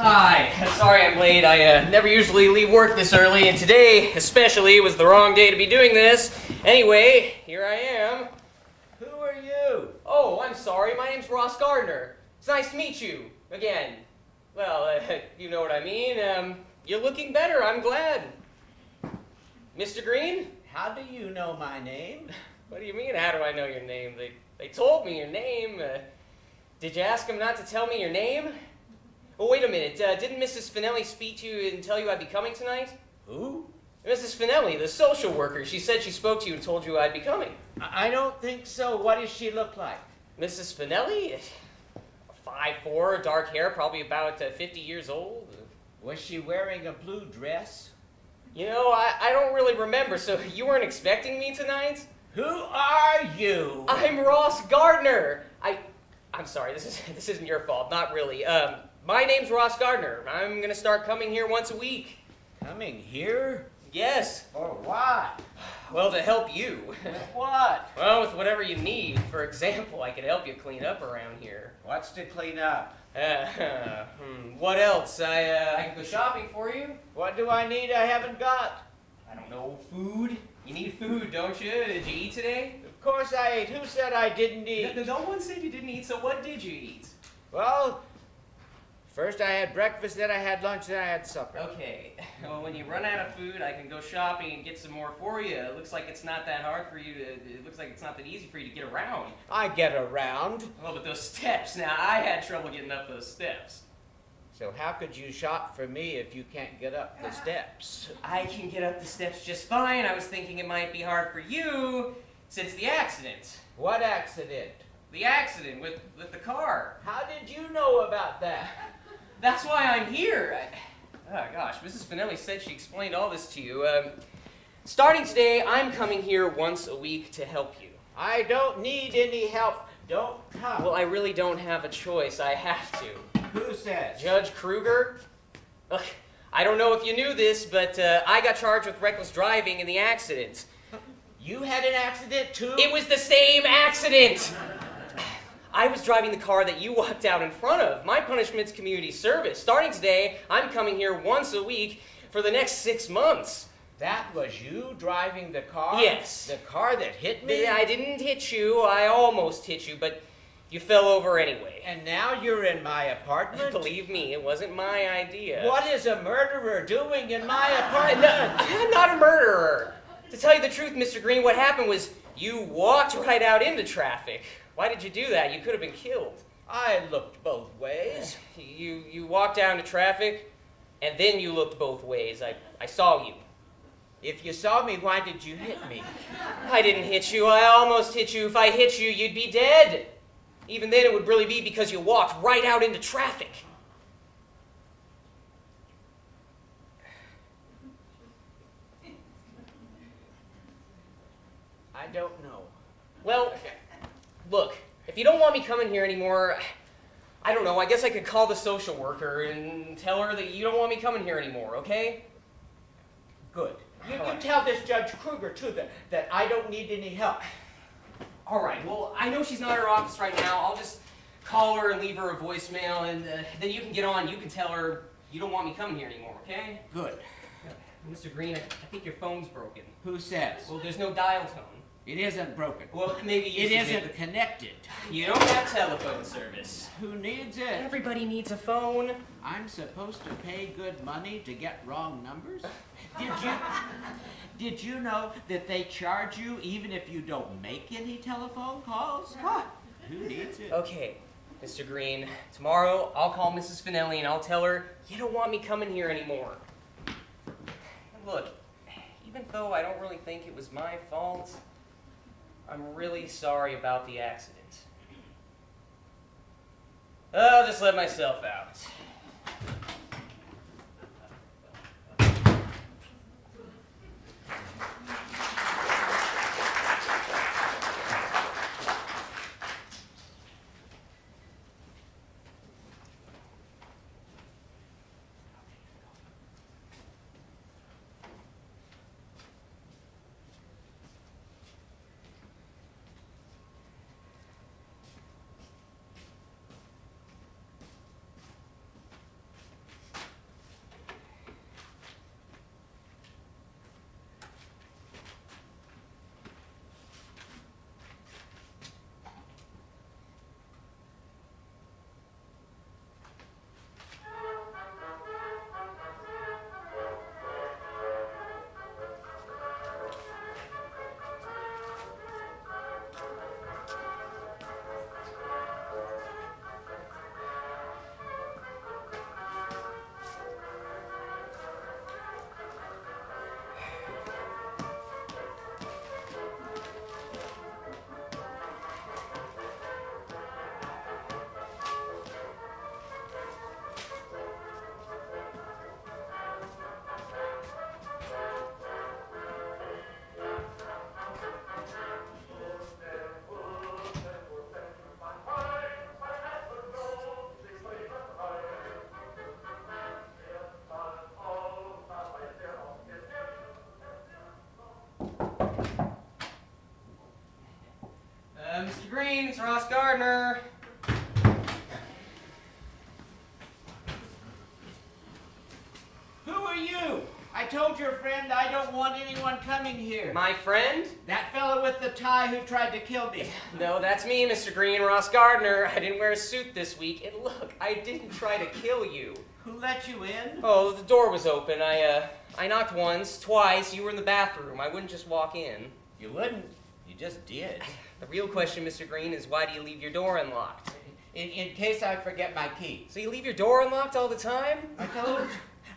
Hi, sorry I'm late. I never usually leave work this early, and today, especially, was the wrong day to be doing this. Anyway, here I am. Who are you? Oh, I'm sorry. My name's Ross Gardner. It's nice to meet you again. Well, you know what I mean. You're looking better. I'm glad. Mr. Green? How do you know my name? What do you mean, how do I know your name? They told me your name. Did you ask them not to tell me your name? Oh, wait a minute. Didn't Mrs. Finelli speak to you and tell you I'd be coming tonight? Who? Mrs. Finelli, the social worker. She said she spoke to you and told you I'd be coming. I don't think so. What does she look like? Mrs. Finelli? 5'4", dark hair, probably about 50 years old. Was she wearing a blue dress? You know, I don't really remember, so you weren't expecting me tonight? Who are you? I'm Ross Gardner. I'm sorry, this isn't your fault, not really. My name's Ross Gardner. I'm gonna start coming here once a week. Coming here? Yes. For what? Well, to help you. With what? Well, with whatever you need. For example, I could help you clean up around here. What's to clean up? What else? I can go shopping for you. What do I need I haven't got? I don't know, food? You need food, don't you? Did you eat today? Of course I ate. Who said I didn't eat? No one said you didn't eat, so what did you eat? Well, first I had breakfast, then I had lunch, then I had supper. Okay, well, when you run out of food, I can go shopping and get some more for you. It looks like it's not that hard for you to, it looks like it's not that easy for you to get around. I get around. Well, but those steps, now, I had trouble getting up those steps. So how could you shop for me if you can't get up the steps? I can get up the steps just fine. I was thinking it might be hard for you since the accident. What accident? The accident with the car. How did you know about that? That's why I'm here. Oh gosh, Mrs. Finelli said she explained all this to you. Starting today, I'm coming here once a week to help you. I don't need any help. Don't come. Well, I really don't have a choice. I have to. Who says? Judge Kruger? Ugh, I don't know if you knew this, but I got charged with reckless driving in the accident. You had an accident too? It was the same accident! I was driving the car that you walked out in front of. My punishment's community service. Starting today, I'm coming here once a week for the next 6 months. That was you driving the car? Yes. The car that hit me? I didn't hit you. I almost hit you, but you fell over anyway. And now you're in my apartment? Believe me, it wasn't my idea. What is a murderer doing in my apartment? I'm not a murderer. To tell you the truth, Mr. Green, what happened was you walked right out into traffic. Why did you do that? You could have been killed. I looked both ways. You walked out into traffic, and then you looked both ways. I saw you. If you saw me, why did you hit me? I didn't hit you. I almost hit you. If I hit you, you'd be dead. Even then, it would really be because you walked right out into traffic. I don't know. Well, look, if you don't want me coming here anymore, I don't know, I guess I could call the social worker and tell her that you don't want me coming here anymore, okay? Good. You All right. tell this Judge Kruger, too, that I don't need any help. All right, well, I know she's not at her office right now. I'll just call her and leave her a voicemail, and then you can get on. You can tell her you don't want me coming here anymore, okay? Good. Mr. Green, I think your phone's broken. Who says? Well, there's no dial tone. It isn't broken. Well, maybe you It should isn't make connected. You don't have telephone service. Who needs it? Everybody needs a phone. I'm supposed to pay good money to get wrong numbers? Did you know that they charge you even if you don't make any telephone calls? What? Who needs it? Okay, Mr. Green, tomorrow I'll call Mrs. Finelli and I'll tell her you don't want me coming here anymore. And look, even though I don't really think it was my fault, I'm really sorry about the accident. I'll just let myself out. Finelli, it's Ross Gardner. Who are you? I told your friend I don't want anyone coming here. My friend? That fellow with the tie who tried to kill me. No, that's me, Mr. Green, Ross Gardner. I didn't wear a suit this week, and look, I didn't try to kill you. Who let you in? Oh, the door was open. I knocked once, twice. You were in the bathroom. I wouldn't just walk in. You wouldn't. You just did. The real question, Mr. Green, is why do you leave your door unlocked? In case I forget my key. So you leave your door unlocked all the time? I told you.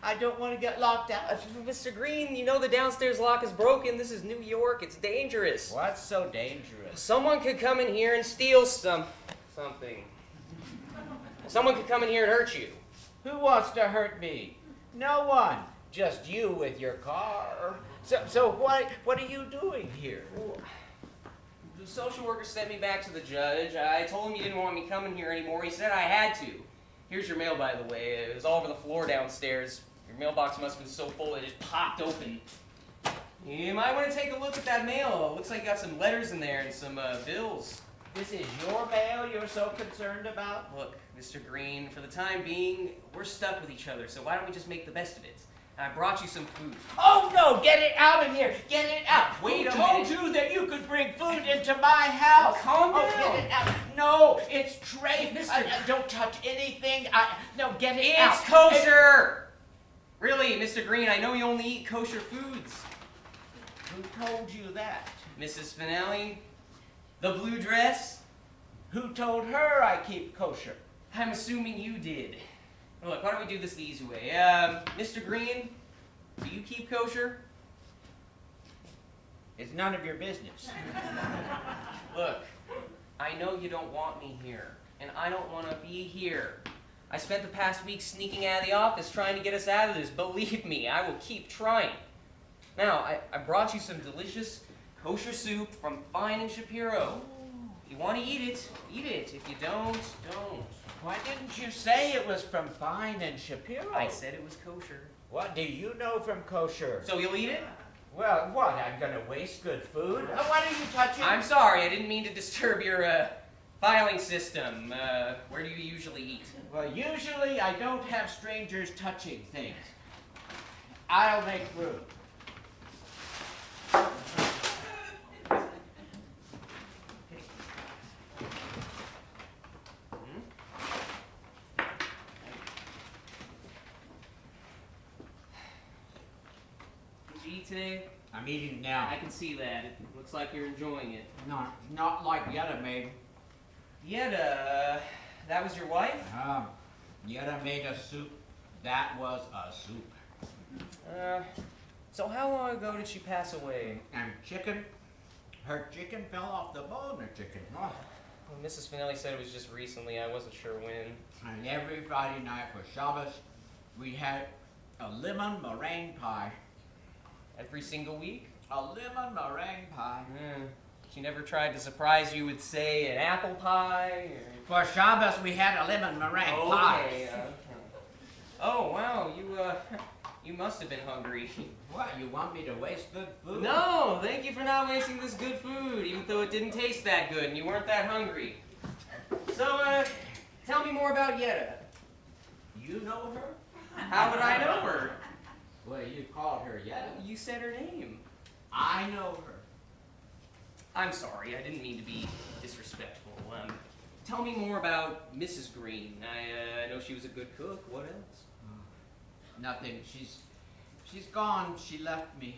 I don't want to get locked out. Mr. Green, you know the downstairs lock is broken. This is New York. It's dangerous. What's so dangerous? Someone could come in here and steal something. Someone could come in here and hurt you. Who wants to hurt me? No one. Just you with your car. So what are you doing here? The social worker sent me back to the judge. I told him you didn't want me coming here anymore. He said I had to. Here's your mail, by the way. It was all over the floor downstairs. Your mailbox must have been so full it just popped open. You might want to take a look at that mail. It looks like you got some letters in there and some bills. This is your mail you're so concerned about? Look, Mr. Green, for the time being, we're stuck with each other, so why don't we just make the best of it? I brought you some food. Oh no, get it out of here! Get it out! Wait a Who told minute. you that you could bring food into my house? Calm Oh, down. get it out! No, it's trade. Mr. Don't touch anything. No, get it It's out. kosher! Really, Mr. Green, I know you only eat kosher foods. Who told you that? Mrs. Finelli, the blue dress, Who told her I keep kosher? I'm assuming you did. Look, why don't we do this the easy way? Mr. Green, do you keep kosher? It's none of your business. Look, I know you don't want me here, and I don't want to be here. I spent the past week sneaking out of the office trying to get us out of this. Believe me, I will keep trying. Now, I brought you some delicious kosher soup from Fine and Shapiro. If you want to eat it, eat it. If you don't, don't. Why didn't you say it was from Fine and Shapiro? I said it was kosher. What do you know from kosher? So you'll eat it? Well, what? I'm gonna waste good food? Why don't you touch it? I'm sorry, I didn't mean to disturb your filing system. Where do you usually eat? Well, usually I don't have strangers touching things. I'll make room. Did you eat today? I'm eating now. I can see that. It looks like you're enjoying it. Not like Yetta made. Yetta, that was your wife? Yetta made a soup. That was a soup. So how long ago did she pass away? And chicken. Her chicken fell off the bone, her chicken. Oh. Well, Mrs. Finelli said it was just recently. I wasn't sure when. And every Friday night for Shabbos, we had a lemon meringue pie. Every single week? A lemon meringue pie. She never tried to surprise you with, say, an apple pie? For Shabbos, we had a lemon meringue pie. Okay. Oh, wow. You must have been hungry. What, you want me to waste good food? No, thank you for not wasting this good food, even though it didn't taste that good and you weren't that hungry. So, tell me more about Yetta. You know her? How would I know her? Well, you called her Yetta. You said her name. I know her. I'm sorry, I didn't mean to be disrespectful. Tell me more about Mrs. Green. I know she was a good cook. What else? Nothing. She's gone. She left me.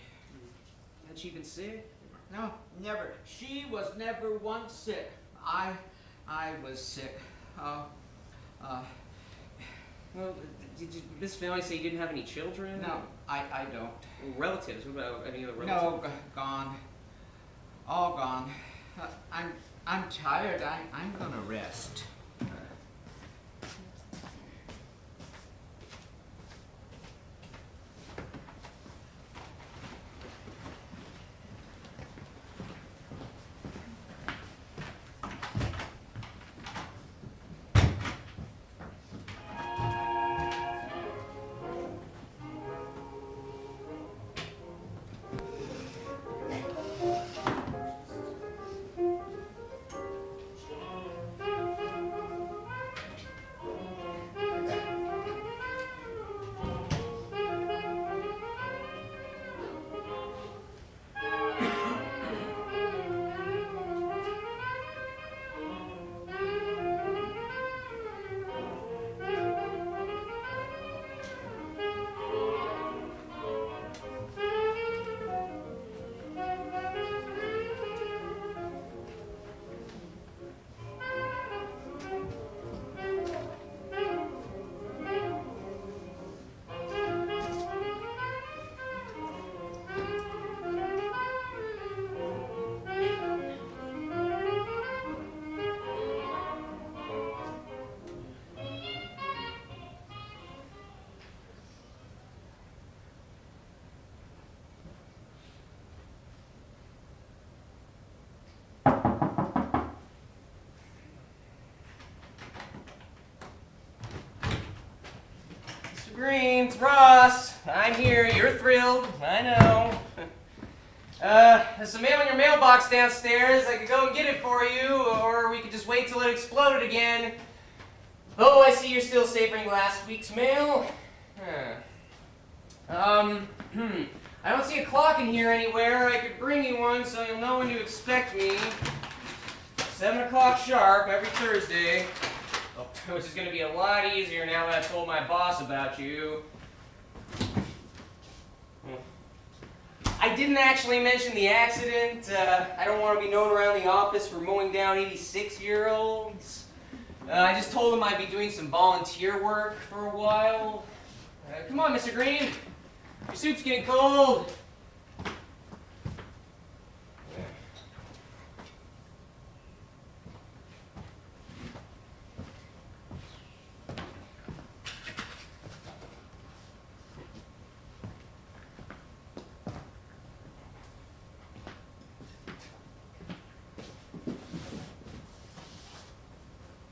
Had she been sick? No, never. She was never once sick. I was sick. Well, did Miss Finelli say you didn't have any children? No, I don't. Relatives? What about any other relatives? No, gone. All gone. I'm tired. I'm gonna rest. Mr. Green, it's Ross. I'm here. You're thrilled. I know. There's some mail in your mailbox downstairs. I could go and get it for you, or we could just wait till it exploded again. Oh, I see you're still savoring last week's mail. I don't see a clock in here anywhere. I could bring you one so you'll know when to expect me. 7 o'clock sharp every Thursday. Oh, which is going to be a lot easier now that I've told my boss about you. I didn't actually mention the accident. I don't want to be known around the office for mowing down 86-year-olds. I just told him I'd be doing some volunteer work for a while. Come on, Mr. Green. Your soup's getting cold.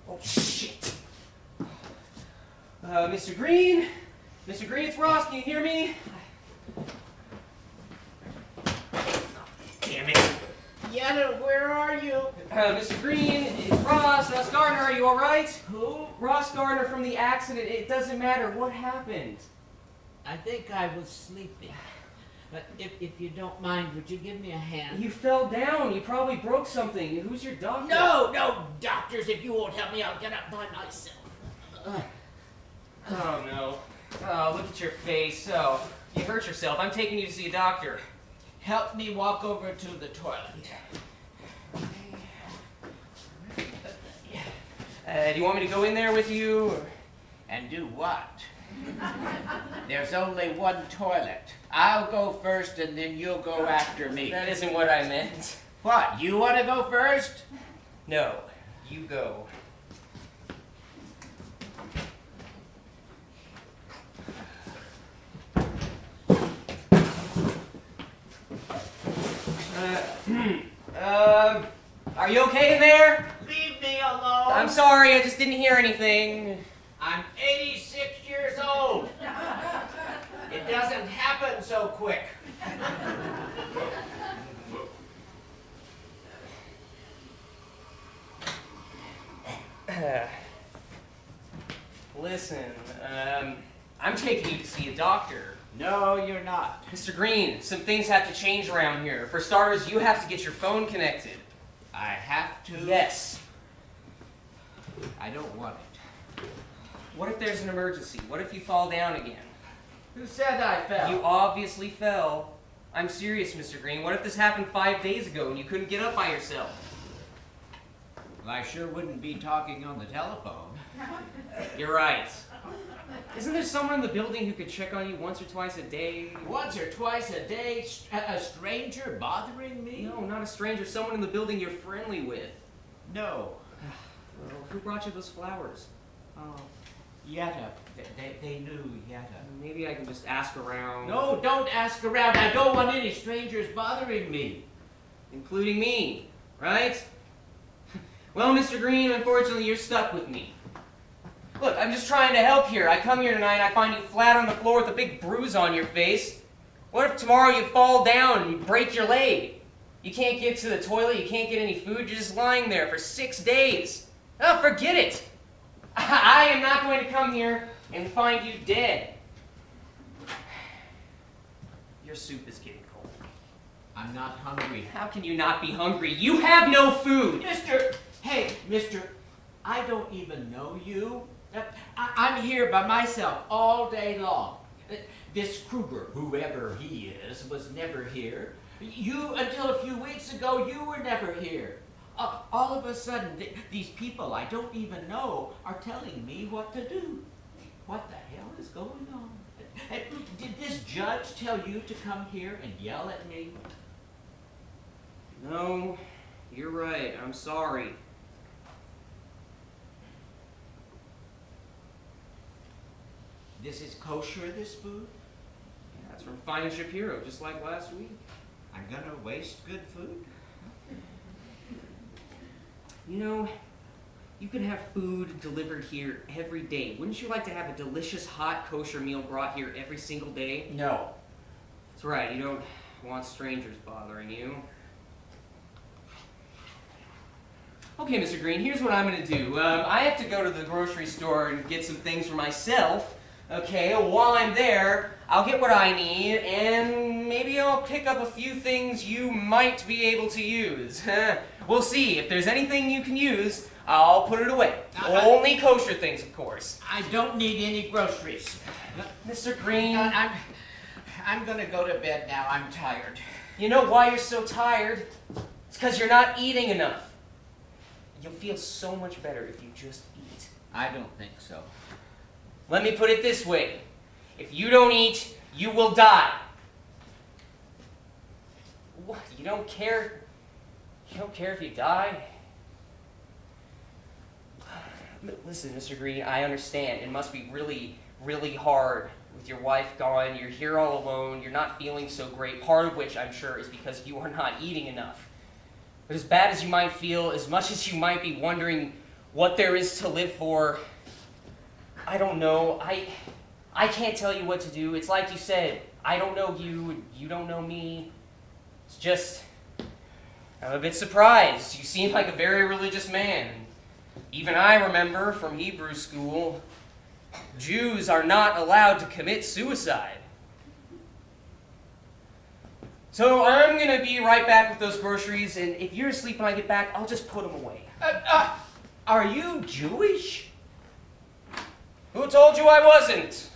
Oh, shit. Mr. Green? Mr. Green, it's Ross. Can you hear me? Damn it. Yetta, where are you? Mr. Green, it's Ross. Ross Gardner, are you alright? Who? Ross Gardner from the accident. It doesn't matter. What happened? I think I was sleeping. If you don't mind, would you give me a hand? You fell down. You probably broke something. Who's your doctor? No, doctors, if you won't help me, I'll get up by myself. Oh, no. Oh, look at your face. Oh, you hurt yourself. I'm taking you to see a doctor. Help me walk over to the toilet. Do you want me to go in there with you? Or? And do what? There's only one toilet. I'll go first and then you'll go after me. That isn't what I meant. What, you want to go first? No, you go. Are you okay in there? Leave me alone. I'm sorry, I just didn't hear anything. I'm 86 years old. It doesn't happen so quick. Listen, I'm taking you to see a doctor. No, you're not. Mr. Green, some things have to change around here. For starters, you have to get your phone connected. I have to? Yes. I don't want it. What if there's an emergency? What if you fall down again? Who said I fell? You obviously fell. I'm serious, Mr. Green. What if this happened 5 days ago and you couldn't get up by yourself? Well, I sure wouldn't be talking on the telephone. You're right. Isn't there someone in the building who could check on you once or twice a day? Once or twice a day? A stranger bothering me? No, not a stranger. Someone in the building you're friendly with. No. Well, who brought you those flowers? Oh, Yetta. They knew Yetta. Maybe I can just ask around. No, don't ask around. I don't want any strangers bothering me. Including me, right? Well, Mr. Green, unfortunately, you're stuck with me. Look, I'm just trying to help here. I come here tonight and I find you flat on the floor with a big bruise on your face. What if tomorrow you fall down and break your leg? You can't get to the toilet, you can't get any food, you're just lying there for 6 days. Oh, forget it. I am not going to come here and find you dead. Your soup is getting cold. I'm not hungry. How can you not be hungry? You have no food! Mister, I don't even know you. I'm here by myself all day long. This Kruger, whoever he is, was never here. You, until a few weeks ago, you were never here. All of a sudden, these people I don't even know are telling me what to do. What the hell is going on? Did this judge tell you to come here and yell at me? No, you're right. I'm sorry. This is kosher, this food? Yeah, it's from Fine Shapiro, just like last week. I'm gonna waste good food? You know, You can have food delivered here every day. Wouldn't you like to have a delicious hot kosher meal brought here every single day? No. That's right, you don't want strangers bothering you. Okay, Mr. Green, here's what I'm going to do. I have to go to the grocery store and get some things for myself. Okay, while I'm there, I'll get what I need, and maybe I'll pick up a few things you might be able to use. We'll see. If there's anything you can use, I'll put it away. Only kosher things, of course. I don't need any groceries. Mr. Green. I'm gonna go to bed now. I'm tired. You know why you're so tired? It's because you're not eating enough. You'll feel so much better if you just eat. I don't think so. Let me put it this way. If you don't eat, you will die. What? You don't care? You don't care if you die? Listen, Mr. Green, I understand. It must be really, really hard with your wife gone. You're here all alone. You're not feeling so great. Part of which, I'm sure, is because you are not eating enough. But as bad as you might feel, as much as you might be wondering what there is to live for, I don't know. I can't tell you what to do. It's like you said, I don't know you, and you don't know me. It's just, I'm a bit surprised. You seem like a very religious man. Even I remember from Hebrew school, Jews are not allowed to commit suicide. So I'm going to be right back with those groceries, and if you're asleep when I get back, I'll just put them away. Are you Jewish? Who told you I wasn't?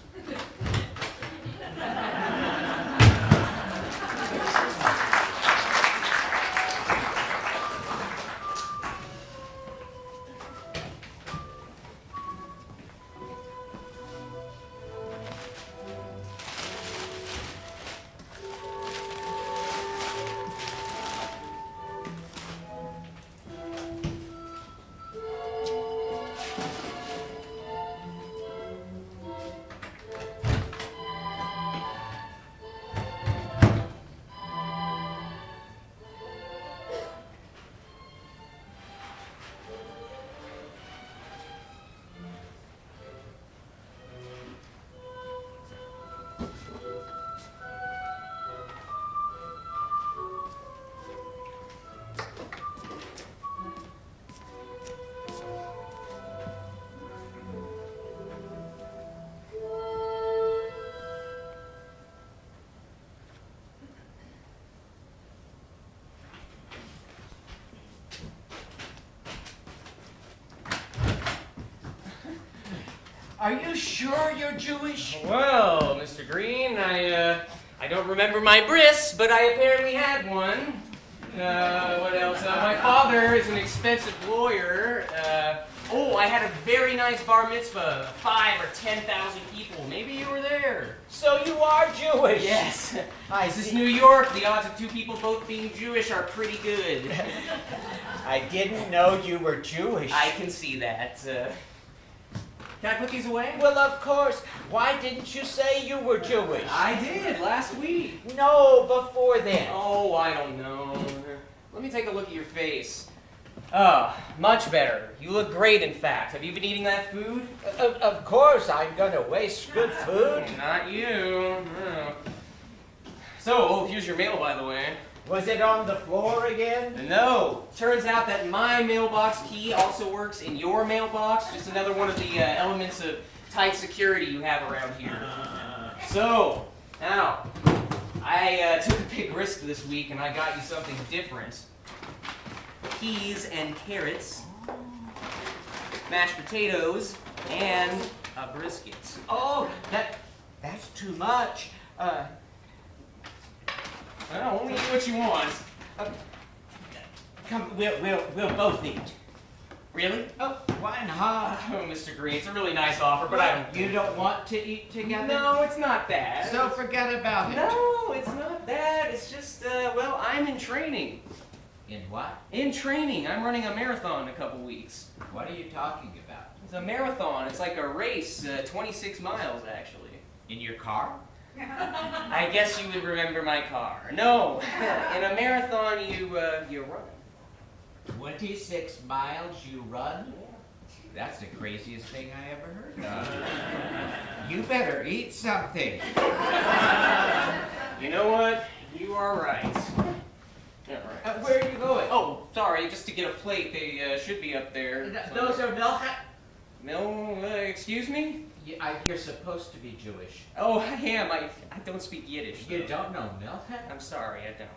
Are you sure you're Jewish? Well, Mr. Green, I don't remember my bris, but I apparently had one. What else? My father is an expensive lawyer. I had a very nice bar mitzvah, 5,000 or 10,000 people. Maybe you were there. So you are Jewish? Yes. This is New York. The odds of two people both being Jewish are pretty good. I didn't know you were Jewish. I can see that. Can I put these away? Well, of course. Why didn't you say you were Jewish? I did last week. No, before then. Oh, I don't know. Let me take a look at your face. Oh, much better. You look great, in fact. Have you been eating that food? Of course, I'm gonna waste good food. Not you. No. So, here's your mail, by the way. Was it on the floor again? No. Turns out that my mailbox key also works in your mailbox. Just another one of the elements of tight security you have around here. So, now, I took a big risk this week and I got you something different. Peas and carrots, mashed potatoes, and a brisket. Oh, that's too much. Well, only eat what you want. Come, we'll both eat. Really? Oh, why not? Oh, Mr. Green, it's a really nice offer, but I don't. You don't want to eat together? No, it's not that. So forget about it. No, it's not that. It's just, well, I'm in training. In what? In training. I'm running a marathon in a couple weeks. What are you talking about? It's a marathon. It's like a race, 26 miles, actually. In your car? I guess you would remember my car. No, in a marathon, you run. 26 miles you run? That's the craziest thing I ever heard of. You better eat something. You know what? You are right. Yeah, right. Where are you going? Oh, sorry, just to get a plate. They should be up there. Those are Melchat. Excuse me? You're supposed to be Jewish. Oh, I am. I don't speak Yiddish. You though. don't know Melchat? I'm sorry, I don't.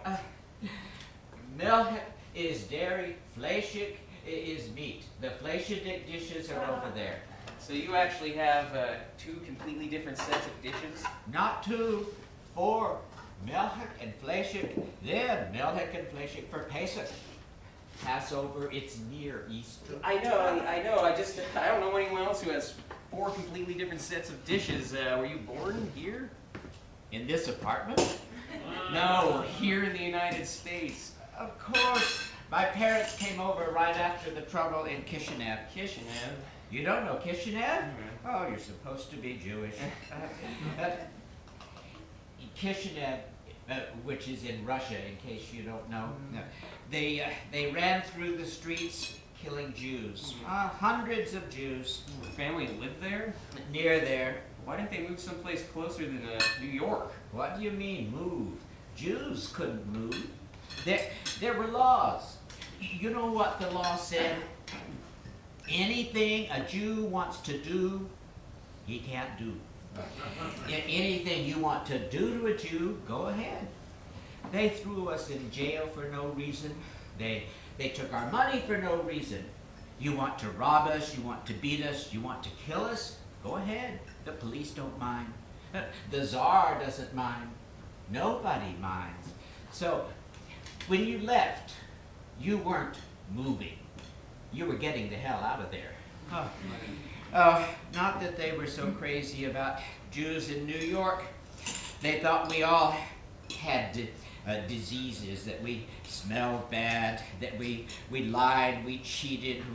Melchat is dairy, Fleischig is meat. The Fleischidig dishes are over there. So you actually have two completely different sets of dishes? Not 2, 4. Melchik and Fleischig, then Melchik and Fleischig for Pesach. Passover, it's near Easter. I know. I don't know anyone else who has 4 completely different sets of dishes. Were you born here? In this apartment? No, here in the United States. Of course. My parents came over right after the trouble in Kishinev. Kishinev? You don't know Kishinev? Oh, you're supposed to be Jewish. Kishinev, which is in Russia, in case you don't know, they ran through the streets killing Jews. Hundreds of Jews. Your family lived there? Near there. Why didn't they move someplace closer than New York? What do you mean, move? Jews couldn't move. There were laws. You know what the law said? Anything a Jew wants to do, he can't do. Anything you want to do to a Jew, go ahead. They threw us in jail for no reason. They took our money for no reason. You want to rob us, you want to beat us, you want to kill us, go ahead. The police don't mind. The Tsar doesn't mind. Nobody minds. So, when you left, you weren't moving. You were getting the hell out of there. Not that they were so crazy about Jews in New York. They thought we all had diseases, that we smelled bad, that we lied, we cheated,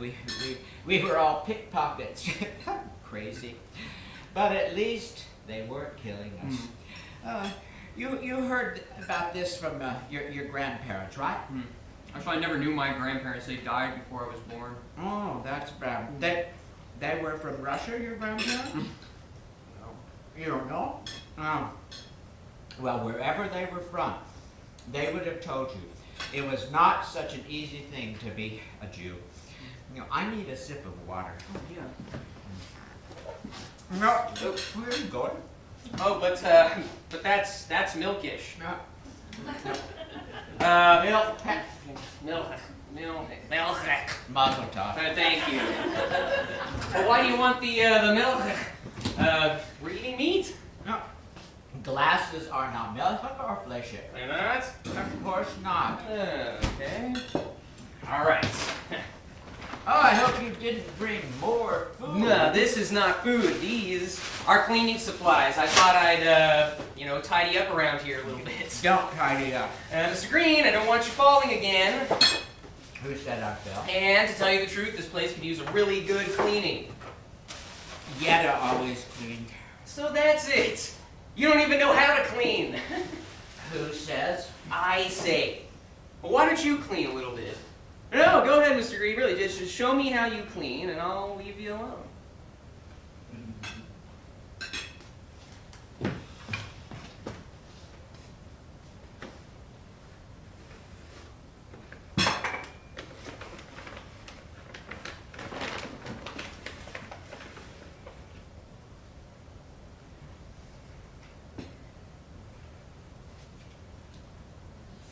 we were all pickpockets. Crazy. But at least they weren't killing us. You heard about this from your grandparents, right? Actually, I never knew my grandparents. They died before I was born. Oh, that's bad. They were from Russia, your grandparents? No. You don't know? Oh. Well, wherever they were from, they would have told you it was not such an easy thing to be a Jew. You know, I need a sip of water. Oh, yeah. No, where are you going? Oh, but that's milkish. No. Milk. Mazel tov. Thank you. Well, why do you want the milk? We're eating meat? No. Glasses are not milk or flesh. They're not? Of course not. Okay. All right. Oh, I hope you didn't bring more food. No, this is not food. These are cleaning supplies. I thought I'd, tidy up around here a little bit. Don't tidy up. Mr. Green, I don't want you falling again. Who said I fell? And to tell you the truth, this place could use a really good cleaning. Yetta always cleaned. So that's it. You don't even know how to clean. Who says? I say. Well, why don't you clean a little bit? No, go ahead, Mr. Green. Really, just show me how you clean, and I'll leave you alone.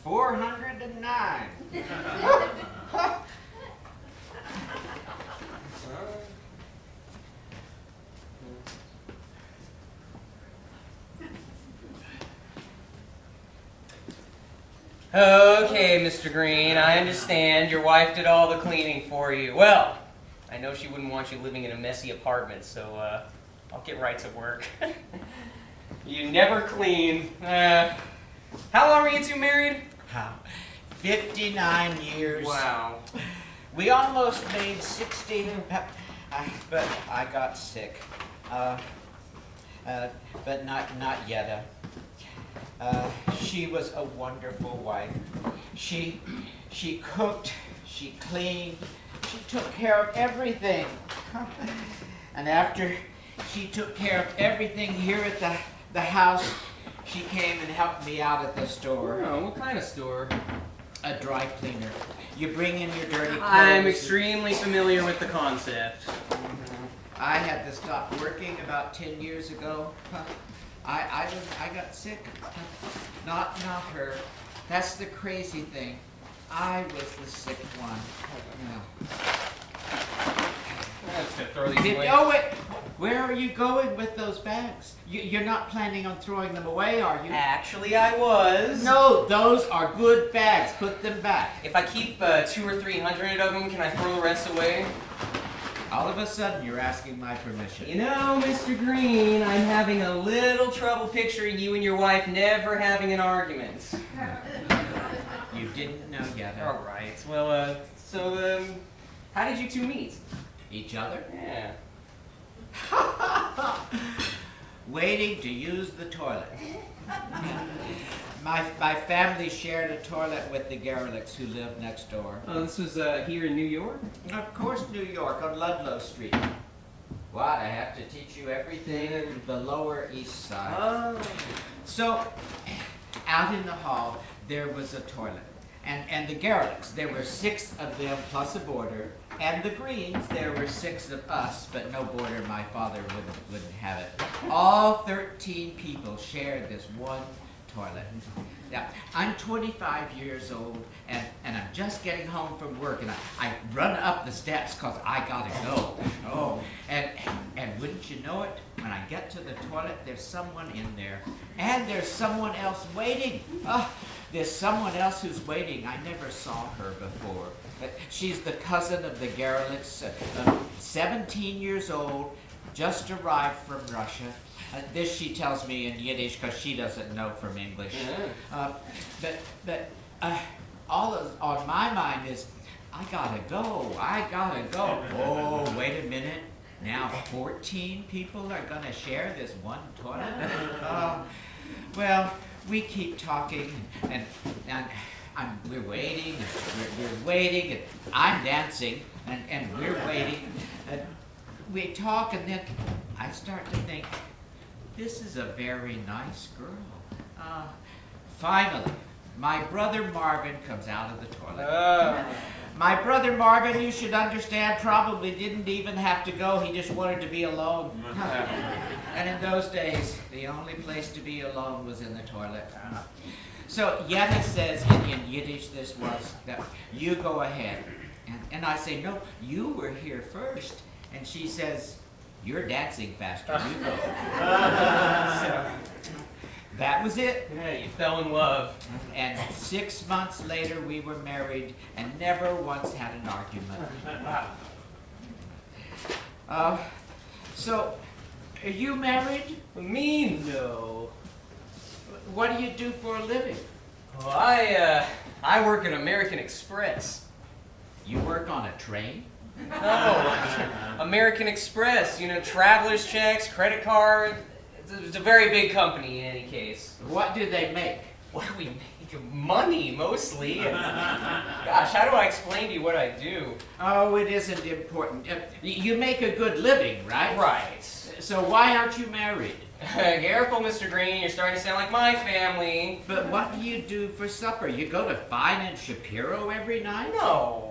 $409. Okay, Mr. Green, I understand your wife did all the cleaning for you. Well, I know she wouldn't want you living in a messy apartment, so I'll get right to work. You never clean. How long were you two married? 59 years. Wow. We almost made 60, but I got sick. But not Yetta. She was a wonderful wife. She cooked, she cleaned, she took care of everything. And after she took care of everything here at the house, she came and helped me out at the store. Oh, what kind of store? A dry cleaner. You bring in your dirty clothes. I'm extremely familiar with the concept. I had to stop working about 10 years ago. I got sick. Not her. That's the crazy thing. I was the sick one. I'm just gonna throw these away. Oh, wait. Where are you going with those bags? You're not planning on throwing them away, are you? Actually, I was. No, those are good bags. Put them back. If I keep 200 or 300 of them, can I throw the rest away? All of a sudden, you're asking my permission. You know, Mr. Green, I'm having a little trouble picturing you and your wife never having an argument. You didn't know yet. Huh? All right. Well, so, how did you two meet? Each other? Yeah. Waiting to use the toilet. My family shared a toilet with the Garlicks who lived next door. Oh, this was here in New York? Of course, New York, on Ludlow Street. What, I have to teach you everything in the Lower East Side. Oh. So, out in the hall, there was a toilet. And the Garlicks, there were 6 of them plus a boarder. And the Greens, there were 6 of us, but no boarder. My father wouldn't have it. All 13 people shared this one toilet. Now, I'm 25 years old, and I'm just getting home from work, and I run up the steps because I gotta go. Oh, and wouldn't you know it, when I get to the toilet, there's someone in there, and there's someone else waiting. There's someone else who's waiting. I never saw her before. She's the cousin of the Garlicks, 17 years old, just arrived from Russia. This she tells me in Yiddish because she doesn't know from English. But all on my mind is, I gotta go. Oh, wait a minute. Now 14 people are gonna share this one toilet? Well, we keep talking and we're waiting, we're waiting, and I'm dancing, and we're waiting. We talk, and then I start to think, this is a very nice girl. Finally, my brother Marvin comes out of the toilet. My brother Marvin, you should understand, probably didn't even have to go. He just wanted to be alone. And in those days, the only place to be alone was in the toilet. So Yetta says in Yiddish this was, that you go ahead. And I say, no, you were here first. And she says, you're dancing faster, you go. So that was it. Yeah, you fell in love. And 6 months later, we were married and never once had an argument. So, are you married? Me, no. What do you do for a living? Well, I work at American Express. You work on a train? No, American Express, you know, traveler's checks, credit card. It's a very big company in any case. What do they make? What do we make? Money, mostly. Gosh, how do I explain to you what I do? Oh, it isn't important. You make a good living, right? Right. So why aren't you married? Careful, Mr. Green, you're starting to sound like my family. But what do you do for supper? You go to Fine and Shapiro every night? No.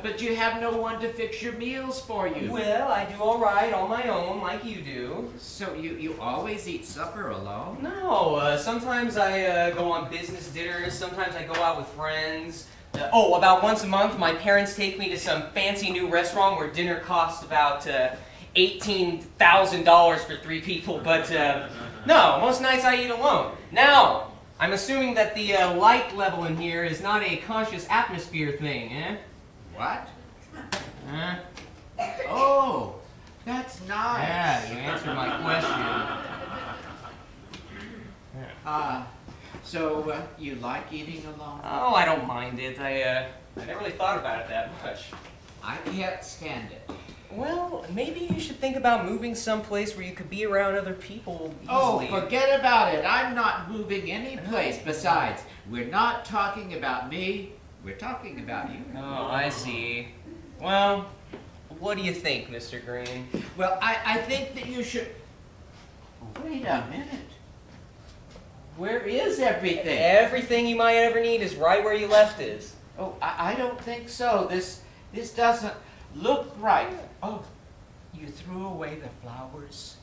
But you have no one to fix your meals for you. Well, I do all right on my own, like you do. So you always eat supper alone? No, sometimes I go on business dinners, sometimes I go out with friends. About once a month, my parents take me to some fancy new restaurant where dinner costs about $18,000 for 3 people, but no, most nights I eat alone. Now, I'm assuming that the light level in here is not a conscious atmosphere thing, eh? What? Oh, that's nice. Yeah, you answered my question. So you like eating alone? Oh, I don't mind it. I never really thought about it that much. I can't stand it. Well, maybe you should think about moving someplace where you could be around other people easily. Oh, forget about it. I'm not moving any place. Besides, we're not talking about me. We're talking about you. Oh, I see. Well, What do you think, Mr. Green? Well, I think that you should... Wait a minute. Where is everything? Everything you might ever need is right where you left it. Oh, I don't think so. This doesn't look right. Oh, you threw away the flowers?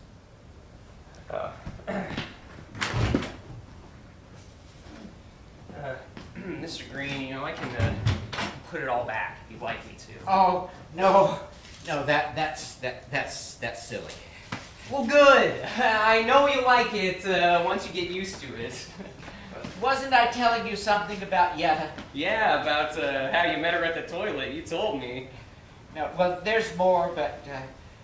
Mr. Green, you know, I can put it all back if you'd like me to. Oh, no. No, that's silly. Well, good. I know you like it once you get used to it. Wasn't I telling you something about Yetta? Yeah, about how you met her at the toilet. You told me. No, well, there's more, but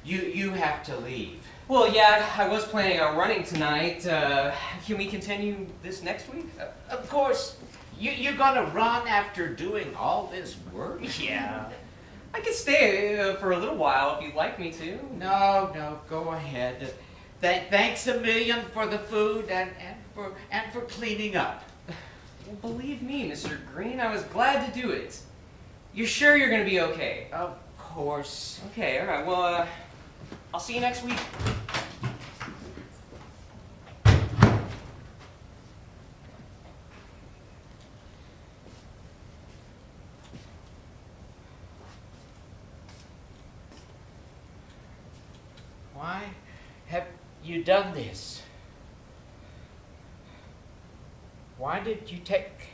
you have to leave. Well, yeah, I was planning on running tonight. Can we continue this next week? Of course. You're gonna run after doing all this work? Yeah. I could stay for a little while if you'd like me to. No, go ahead. Thanks a million for the food and for cleaning up. Well, believe me, Mr. Green, I was glad to do it. You're sure you're gonna be okay? Of course. Okay, all right. Well, I'll see you next week. Why have you done this? Why did you take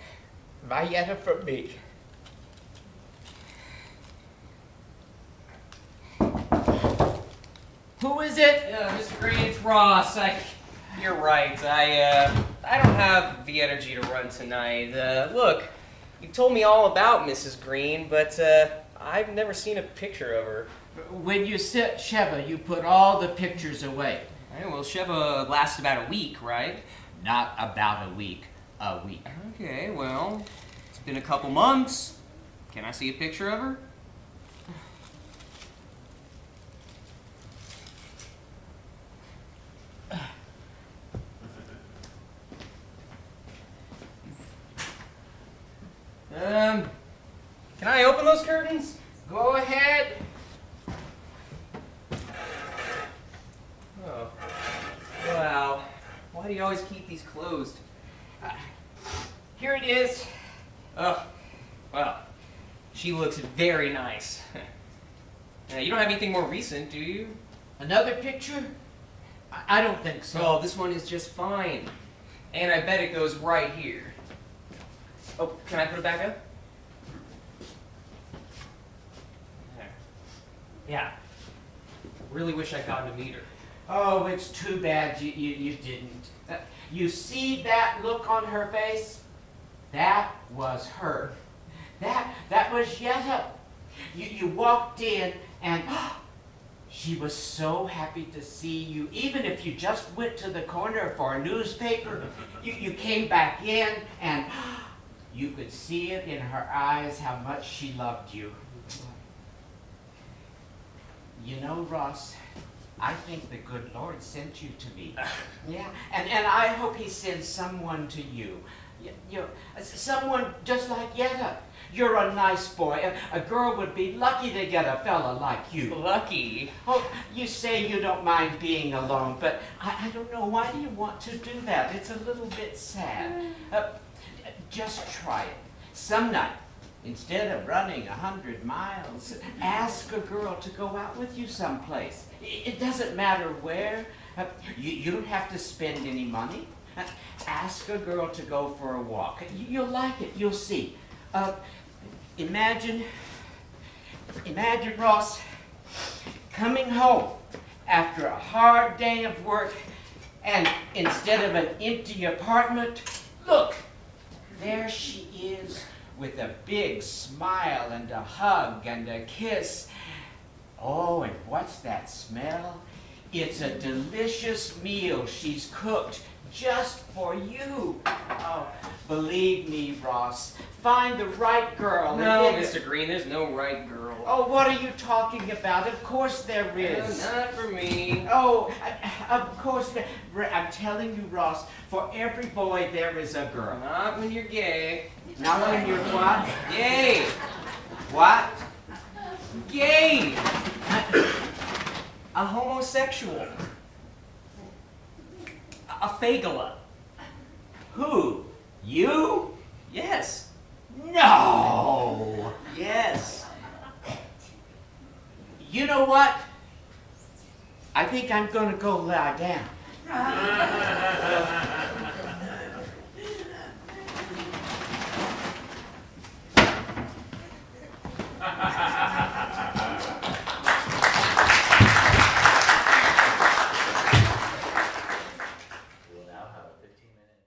my Yetta from me? Who is it? Mr. Green, it's Ross. You're right. I don't have the energy to run tonight. Look, you've told me all about Mrs. Green, but I've never seen a picture of her. When you sit Sheva, you put all the pictures away. Hey, well, Sheva lasts about a week, right? Not about a week. A week. Okay, well, it's been a couple months. Can I see a picture of her? Can I open those curtains? Go ahead. Oh. Wow. Why do you always keep these closed? Here it is. Oh, well, she looks very nice. You don't have anything more recent, do you? Another picture? I don't think so. Oh, this one is just fine. And I bet it goes right here. Oh, can I put it back up? There. Yeah. Really wish I got to meet her. Oh, it's too bad you didn't. You see that look on her face? That was her. That was Yetta. You walked in and she was so happy to see you. Even if you just went to the corner for a newspaper, you came back in and you could see it in her eyes how much she loved you. You know, Ross, I think the good Lord sent you to me. Yeah, and I hope he sends someone to you. Someone just like Yetta. You're a nice boy. A girl would be lucky to get a fella like you. Lucky? Oh, you say you don't mind being alone, but I don't know. Why do you want to do that? It's a little bit sad. Just try it. Some night, instead of running 100 miles, ask a girl to go out with you someplace. It doesn't matter where. You don't have to spend any money. Ask a girl to go for a walk. You'll like it. You'll see. Imagine, Ross, coming home after a hard day of work, and instead of an empty apartment, look, there she is with a big smile and a hug and a kiss. Oh, and what's that smell? It's a delicious meal she's cooked just for you. Oh, believe me, Ross, find the right girl. No, Mr. Green, there's no right girl. Oh, what are you talking about? Of course there is. Not for me. Oh, of course. I'm telling you, Ross, for every boy there is a girl. Not when you're gay. Not when you're what? Gay. What? Gay. A homosexual. A fagala. Who? You? Yes. No! Yes. You know what? I think I'm gonna go lie down. We'll now have a 15-minute.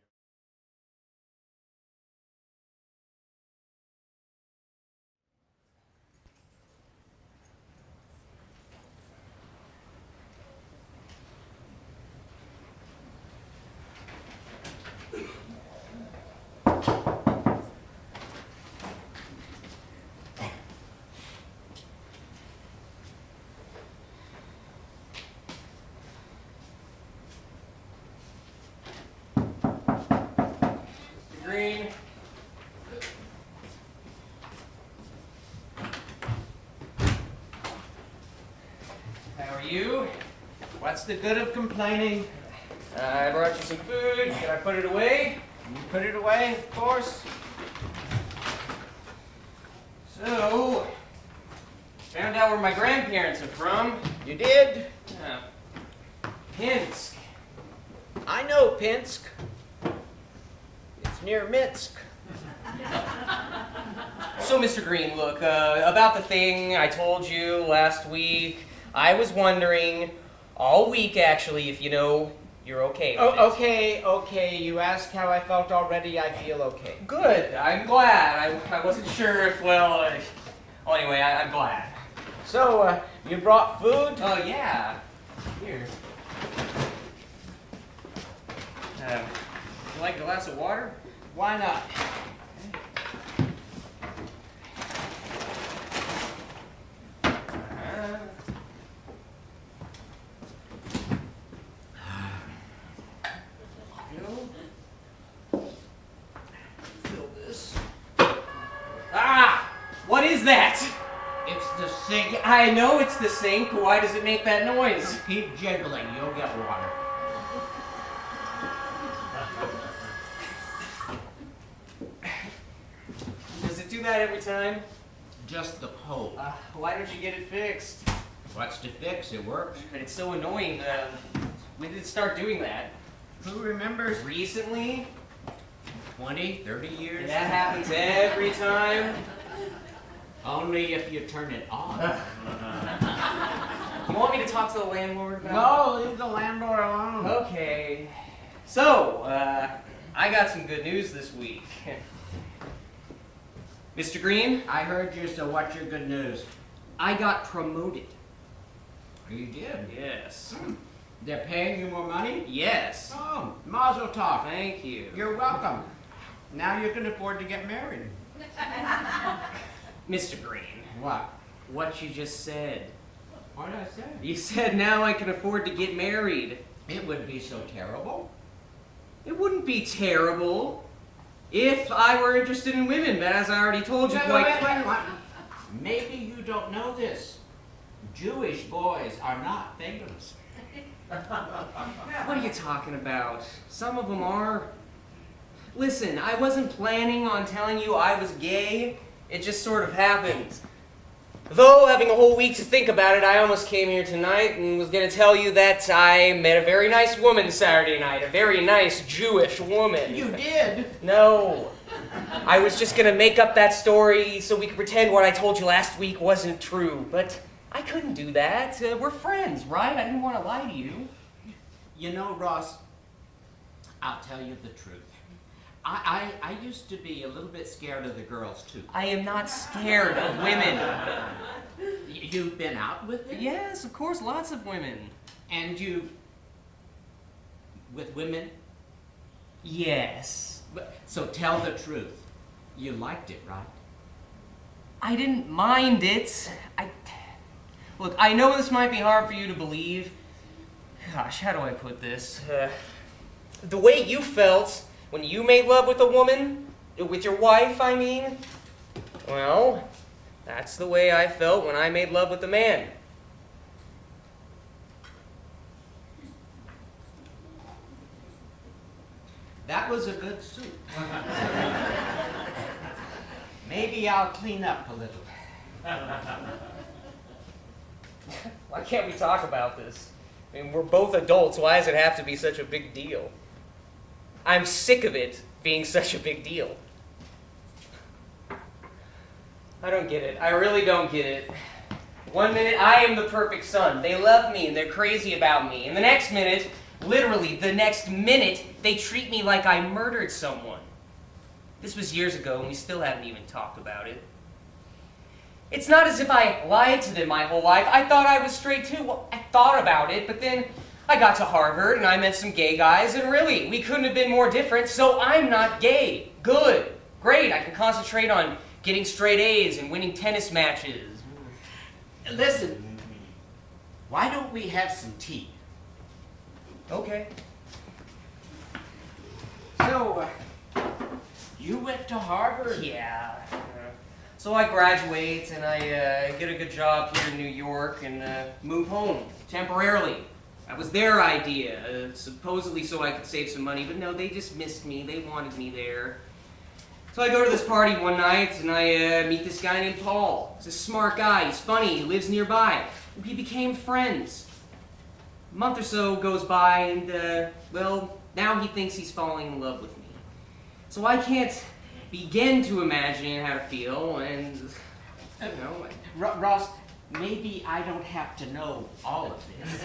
Green. How are you? What's the good of complaining? I brought you some food. Can I put it away? You put it away, of course. So, found out where my grandparents are from. You did? Pinsk. I know Pinsk. It's near Minsk. So, Mr. Green, look, about the thing I told you last week, I was wondering, all week actually, if you're okay with it. Okay. You asked how I felt already. I feel okay. Good, I'm glad. I wasn't sure if, well, anyway, I'm glad. So, you brought food? Oh, yeah. Here. You like a glass of water? Why not? Fill this. Ah! What is that? It's the sink. I know it's the sink. Why does it make that noise? Keep jiggling. You'll get water. Does it do that every time? Just the pole. Why don't you get it fixed? What's to fix? It works. But it's so annoying. When did it start doing that? Who remembers? Recently? 20, 30 years? That happens every time. Only if you turn it on. You want me to talk to the landlord about No, leave the landlord alone. it? Okay. So, I got some good news this week. Mr. Green, I heard you, so what's your good news? I got promoted. You did? Yes. They're paying you more money? Yes. Oh, mazel tov. Thank you. You're welcome. Now you can afford to get married. Mr. Green, What? what you just said. What did I say? You said now I can afford to get married. It would be so terrible. It wouldn't be terrible if I were interested in women, but as I already told you Wait. Maybe you don't know this. Jewish boys are not famous. What are you talking about? Some of them are. Listen, I wasn't planning on telling you I was gay. It just sort of happened. Though, having a whole week to think about it, I almost came here tonight and was going to tell you that I met a very nice woman Saturday night. A very nice Jewish woman. You did? No. I was just going to make up that story so we could pretend what I told you last week wasn't true. But I couldn't do that. We're friends, right? I didn't want to lie to you. You know, Ross, I'll tell you the truth. I used to be a little bit scared of the girls, too. I am not scared of women. You've been out with them? Yes, of course, lots of women. And you... with women? Yes. So tell the truth. You liked it, right? I didn't mind it. Look, I know this might be hard for you to believe. Gosh, how do I put this? The way you felt when you made love with a woman, with your wife, I mean, well, that's the way I felt when I made love with a man. That was a good soup. Maybe I'll clean up a little. Why can't we talk about this? I mean, we're both adults. Why does it have to be such a big deal? I'm sick of it being such a big deal. I don't get it. I really don't get it. One minute, I am the perfect son. They love me and they're crazy about me. And the next minute, literally the next minute, they treat me like I murdered someone. This was years ago and we still haven't even talked about it. It's not as if I lied to them my whole life. I thought I was straight too. Well, I thought about it, but then I got to Harvard and I met some gay guys, and really, we couldn't have been more different, so I'm not gay. Good. Great. I can concentrate on getting straight A's and winning tennis matches. Listen, why don't we have some tea? Okay. So, you went to Harvard? Yeah. So I graduate and I get a good job here in New York and move home temporarily. That was their idea, supposedly so I could save some money, but no, they just missed me. They wanted me there. So I go to this party one night and I meet this guy named Paul. He's a smart guy, he's funny, he lives nearby. We became friends. A month or so goes by and, well, now he thinks he's falling in love with me. So I can't begin to imagine how to feel, and, you know. Ross, maybe I don't have to know all of this.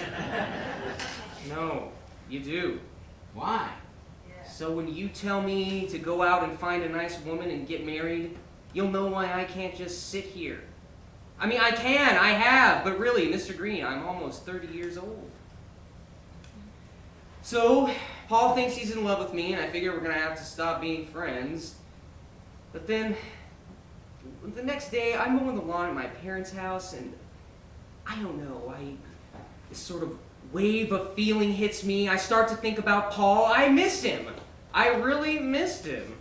No, you do. Why? So when you tell me to go out and find a nice woman and get married, you'll know why I can't just sit here. I mean, I can, I have, but really, Mr. Green, I'm almost 30 years old. So, Paul thinks he's in love with me, and I figure we're going to have to stop being friends. But then, the next day, I'm mowing the lawn at my parents' house, and I don't know, this sort of wave of feeling hits me. I start to think about Paul. I missed him. I really missed him.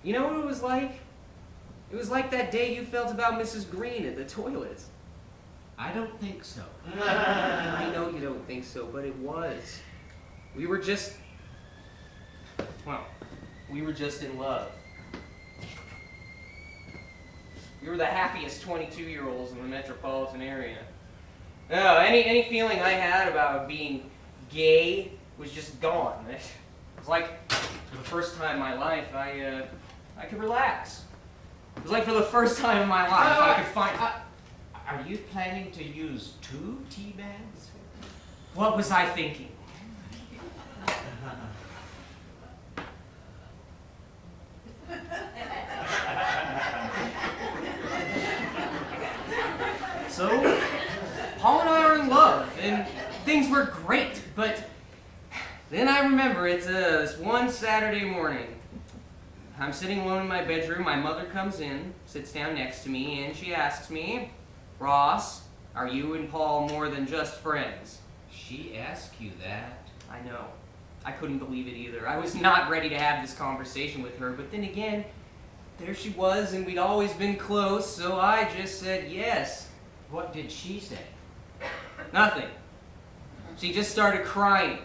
You know what it was like? It was like that day you felt about Mrs. Green at the toilet. I don't think so. I know you don't think so, but it was. We were just in love. We were the happiest 22-year-olds in the metropolitan area. No, any feeling I had about being gay was just gone. It was like, for the first time in my life, I could relax. It was like for the first time in my life, I could find... Are you planning to use 2 tea bags? What was I thinking? So, Paul and I are in love, and things were great, but then I remember it's this one Saturday morning. I'm sitting alone in my bedroom, my mother comes in, sits down next to me, and she asks me, "Ross, are you and Paul more than just friends?" She asked you that. I know. I couldn't believe it either. I was not ready to have this conversation with her, but then again, there she was, and we'd always been close, so I just said yes. What did she say? Nothing. She just started crying.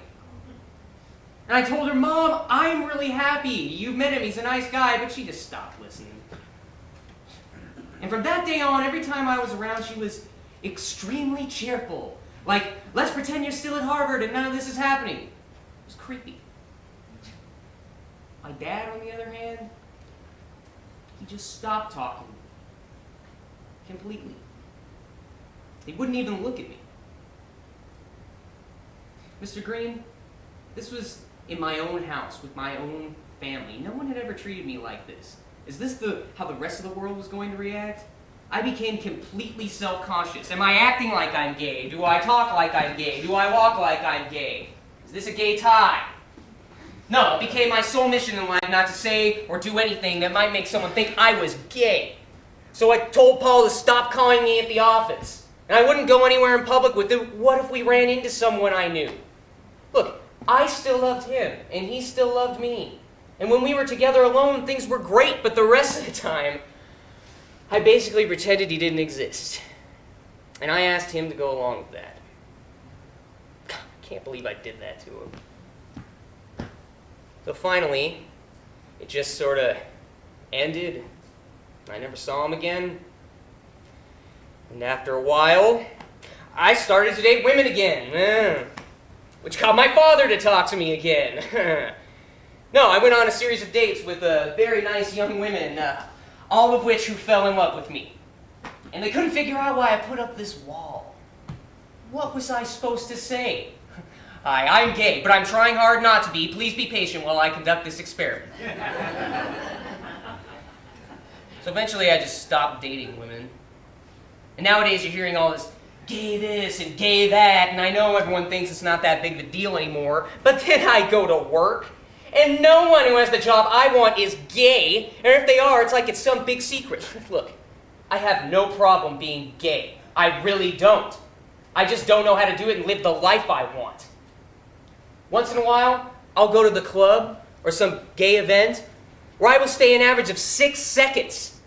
And I told her, "Mom, I'm really happy. You've met him, he's a nice guy," but she just stopped listening. And from that day on, every time I was around, she was extremely cheerful. Like, let's pretend you're still at Harvard and none of this is happening. It was creepy. My dad, on the other hand, he just stopped talking. Completely. He wouldn't even look at me. Mr. Green, this was in my own house with my own family. No one had ever treated me like this. Is this how the rest of the world was going to react? I became completely self-conscious. Am I acting like I'm gay? Do I talk like I'm gay? Do I walk like I'm gay? Is this a gay tie? No, it became my sole mission in life not to say or do anything that might make someone think I was gay. So I told Paul to stop calling me at the office. And I wouldn't go anywhere in public with him. What if we ran into someone I knew? Look, I still loved him, and he still loved me. And when we were together alone, things were great, but the rest of the time, I basically pretended he didn't exist. And I asked him to go along with that. God, I can't believe I did that to him. So finally, it just sort of ended. I never saw him again. And after a while, I started to date women again, which got my father to talk to me again. No, I went on a series of dates with very nice young women, all of which who fell in love with me. And they couldn't figure out why I put up this wall. What was I supposed to say? Hi, I'm gay, but I'm trying hard not to be. Please be patient while I conduct this experiment. So eventually I just stopped dating women. And nowadays you're hearing all this gay this and gay that, and I know everyone thinks it's not that big of a deal anymore, but then I go to work, and no one who has the job I want is gay, and if they are, it's like it's some big secret. Look, I have no problem being gay. I really don't. I just don't know how to do it and live the life I want. Once in a while, I'll go to the club or some gay event where I will stay an average of 6 seconds.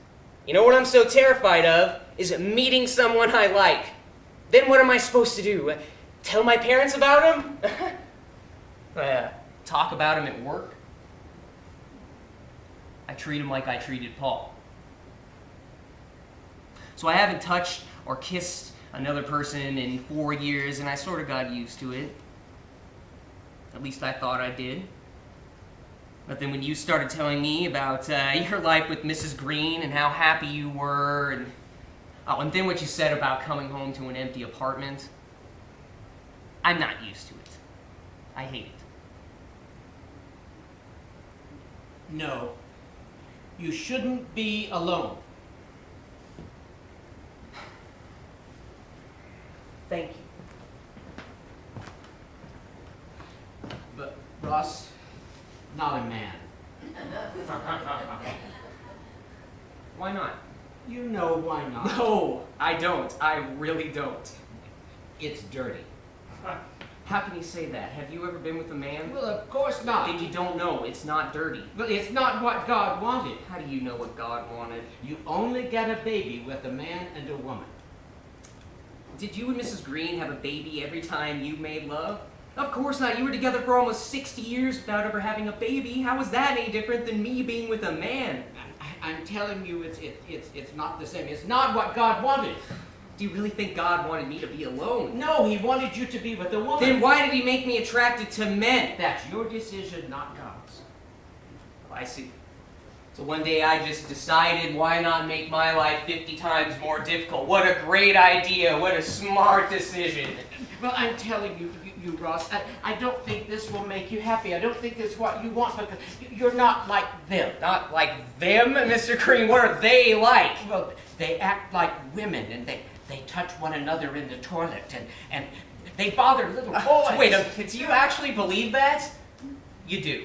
You know what I'm so terrified of is meeting someone I like. Then what am I supposed to do? Tell my parents about him? Talk about him at work? I treat him like I treated Paul. So I haven't touched or kissed another person in 4 years, and I sort of got used to it. At least I thought I did. But then when you started telling me about your life with Mrs. Green and how happy you were, and then what you said about coming home to an empty apartment, I'm not used to it. I hate it. No, you shouldn't be alone. Thank you. But Ross, not a man. Why not? You know why not. No, I don't. I really don't. It's dirty. How can you say that? Have you ever been with a man? Well, of course not. Then you don't know. It's not dirty. But it's not what God wanted. How do you know what God wanted? You only get a baby with a man and a woman. Did you and Mrs. Green have a baby every time you made love? Of course not. You were together for almost 60 years without ever having a baby. How is that any different than me being with a man? I'm telling you, it's not the same. It's not what God wanted. Do you really think God wanted me to be alone? No, He wanted you to be with a woman. Then why did He make me attracted to men? That's your decision, not God's. I see. So one day I just decided, why not make my life 50 times more difficult? What a great idea. What a smart decision. Well, I'm telling you, Ross, I don't think this will make you happy. I don't think this is what you want, because you're not like them. Not like them, Mr. Green. What are they like? Well, they act like women, and they touch one another in the toilet, and they bother little boys. Wait a minute, do you actually believe that? You do.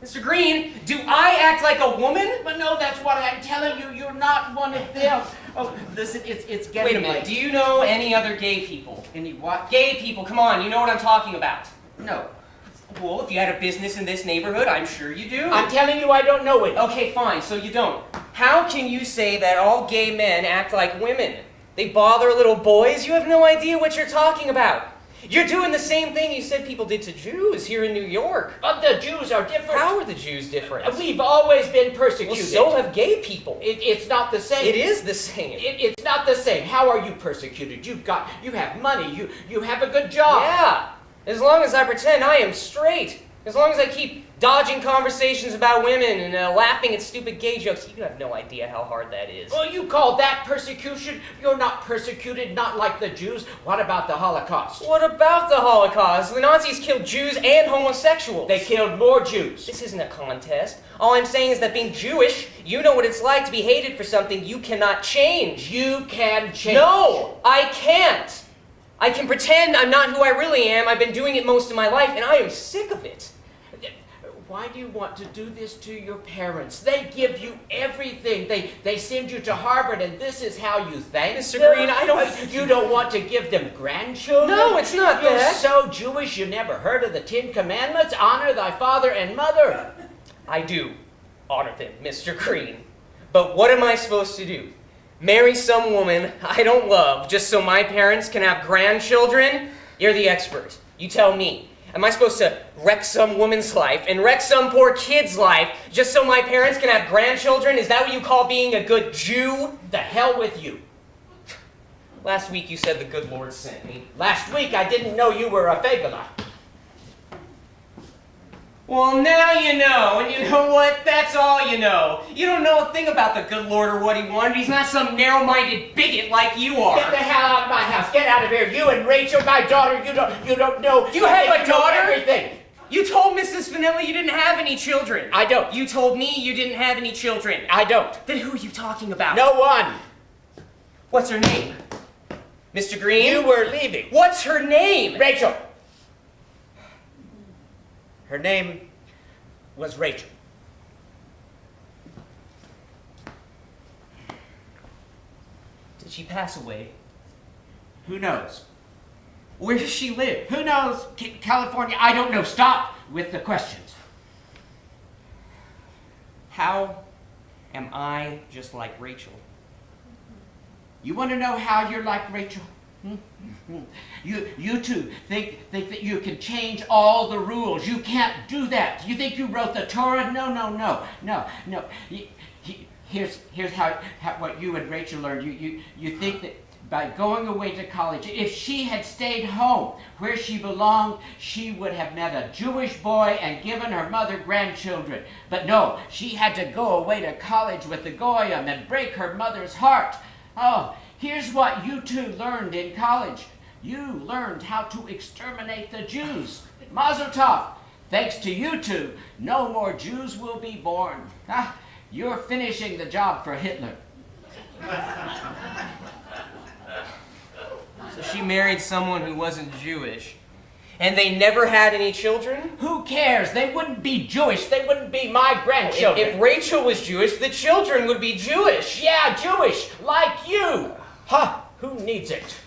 Mr. Green, do I act like a woman? But no, that's what I'm telling you. You're not one of them. Oh, listen, it's getting Wait a minute, late. do you know any other gay people? Any what? Gay people, come on, you know what I'm talking about. No. Well, if you had a business in this neighborhood, I'm sure you do. I'm telling you I don't know it. Okay, fine, so you don't. How can you say that all gay men act like women? They bother little boys? You have no idea what you're talking about. You're doing the same thing you said people did to Jews here in New York. But the Jews are different. How are the Jews different? We've always been Well, persecuted. so have gay people. It's not the same. It is the same. It's not the same. How are you persecuted? You have money. You have a good job. Yeah. As long as I pretend I am straight. As long as I keep dodging conversations about women and laughing at stupid gay jokes, you have no idea how hard that is. Well, you call that persecution? You're not persecuted, not like the Jews. What about the Holocaust? What about the Holocaust? The Nazis killed Jews and homosexuals. They killed more Jews. This isn't a contest. All I'm saying is that being Jewish, you know what it's like to be hated for something you cannot change. You can change. No, I can't. I can pretend I'm not who I really am. I've been doing it most of my life, and I am sick of it. Why do you want to do this to your parents? They give you everything. They send you to Harvard, and this is how you thank Mr. them? Green, I don't... You don't want to give them grandchildren? No, it's not You're that. so Jewish you never heard of the 10 Commandments? Honor thy father and mother. I do honor them, Mr. Green. But what am I supposed to do? Marry some woman I don't love just so my parents can have grandchildren? You're the expert. You tell me. Am I supposed to wreck some woman's life and wreck some poor kid's life just so my parents can have grandchildren? Is that what you call being a good Jew? The hell with you. Last week you said the good Lord sent me. Last week I didn't know you were a Fagala. Well, now you know, and you know what? That's all you know. You don't know a thing about the good Lord or what he wanted. He's not some narrow-minded bigot like you are. Get the hell out of my house. Get out of here. You and Rachel, my daughter, you don't know. You have a think you know daughter? Everything. You told Mrs. Finelli you didn't have any children. I don't. You told me you didn't have any children. I don't. Then who are you talking about? No one. What's her name? Mr. Green? You were leaving. What's her name? Rachel. Her name was Rachel. Did she pass away? Who knows? Where does she live? Who knows? California? I don't know. Stop with the questions. How am I just like Rachel? You want to know how you're like Rachel? You two think that you can change all the rules. You can't do that. You think you wrote the Torah? No. Here's how what you and Rachel learned. You think that by going away to college, if she had stayed home where she belonged, she would have met a Jewish boy and given her mother grandchildren. But no, she had to go away to college with the Goyim and break her mother's heart. Oh, here's what you two learned in college. You learned how to exterminate the Jews. Mazel tov. Thanks to you two, no more Jews will be born. You're finishing the job for Hitler. So she married someone who wasn't Jewish. And they never had any children? Who cares? They wouldn't be Jewish. They wouldn't be my grandchildren. If Rachel was Jewish, the children would be Jewish. Yeah, Jewish, like you. Huh, who needs it?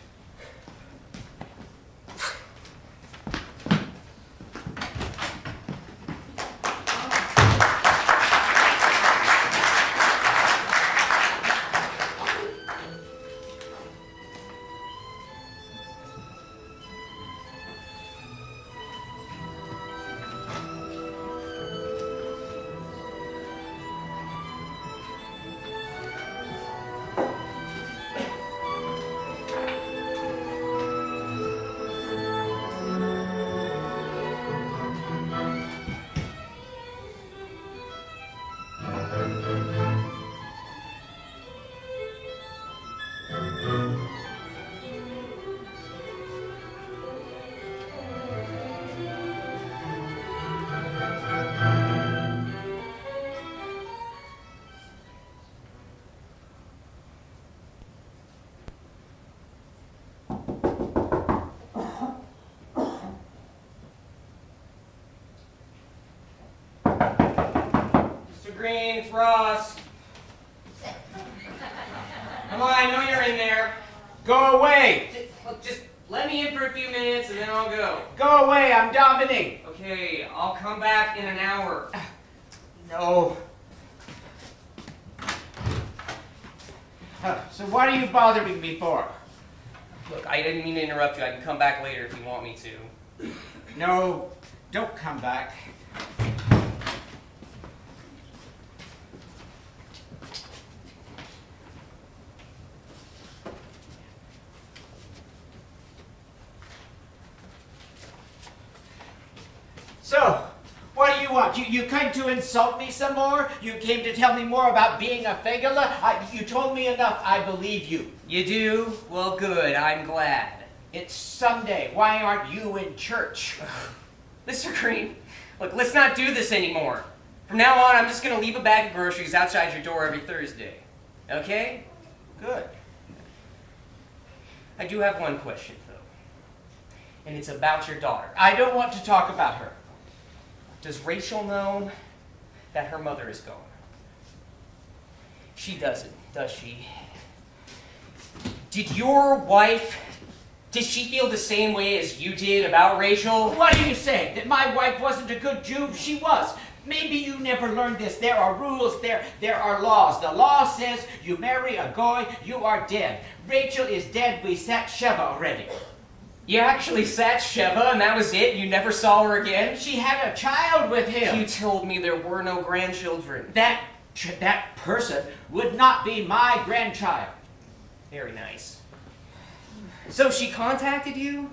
Green, it's Ross. Come on, I know you're in there. Go away. Just let me in for a few minutes and then I'll go. Go away, I'm davening. Okay, I'll come back in an hour. No. So what are you bothering me for? Look, I didn't mean to interrupt you. I can come back later if you want me to. No, don't come back. So, what do you want? You came to insult me some more? You came to tell me more about being a Fagala? You told me enough. I believe you. You do? Well, good. I'm glad. It's Sunday. Why aren't you in church? Mr. Green, look, let's not do this anymore. From now on, I'm just going to leave a bag of groceries outside your door every Thursday. Okay? Good. I do have one question, though. And it's about your daughter. I don't want to talk about her. Does Rachel know that her mother is gone? She doesn't, does she? Did your wife, did she feel the same way as you did about Rachel? What are you saying? That my wife wasn't a good Jew? She was. Maybe you never learned this. There are rules, there are laws. The law says you marry a goy, you are dead. Rachel is dead. We sat Sheva already. You actually sat Sheva and that was it? You never saw her again? She had a child with him. You told me there were no grandchildren. That person would not be my grandchild. Very nice. So she contacted you?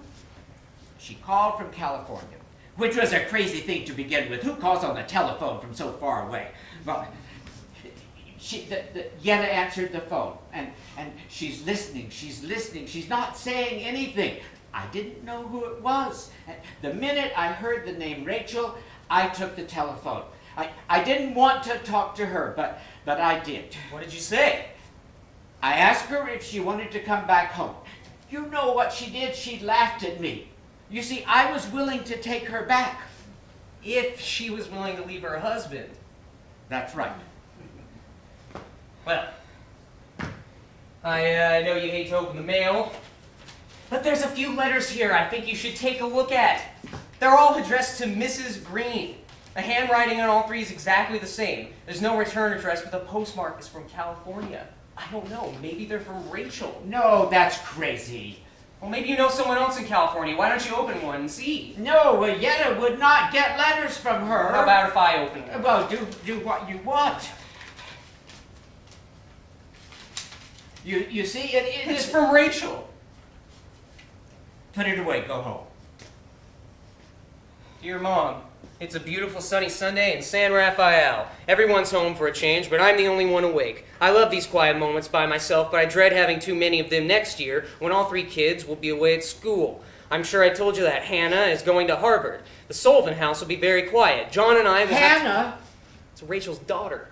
She called from California, which was a crazy thing to begin with. Who calls on the telephone from so far away? Well, Yetta answered the phone, and she's listening, she's not saying anything. I didn't know who it was. The minute I heard the name Rachel, I took the telephone. I didn't want to talk to her, but I did. What did you say? I asked her if she wanted to come back home. You know what she did? She laughed at me. You see, I was willing to take her back. If she was willing to leave her husband. That's right. Well, I know you hate to open the mail, but there's a few letters here I think you should take a look at. They're all addressed to Mrs. Green. The handwriting on all three is exactly the same. There's no return address, but the postmark is from California. I don't know, maybe they're from Rachel. No, that's crazy. Well, maybe you know someone else in California. Why don't you open one and see? No, Yetta would not get letters from her. How about if I open one? Well, do what you want. You see, It's from Rachel. Put it away, go home. Dear Mom, it's a beautiful sunny Sunday in San Rafael. Everyone's home for a change, but I'm the only one awake. I love these quiet moments by myself, but I dread having too many of them next year when all three kids will be away at school. I'm sure I told you that Hannah is going to Harvard. The Sullivan house will be very quiet. John and I will Hannah? It's Rachel's daughter.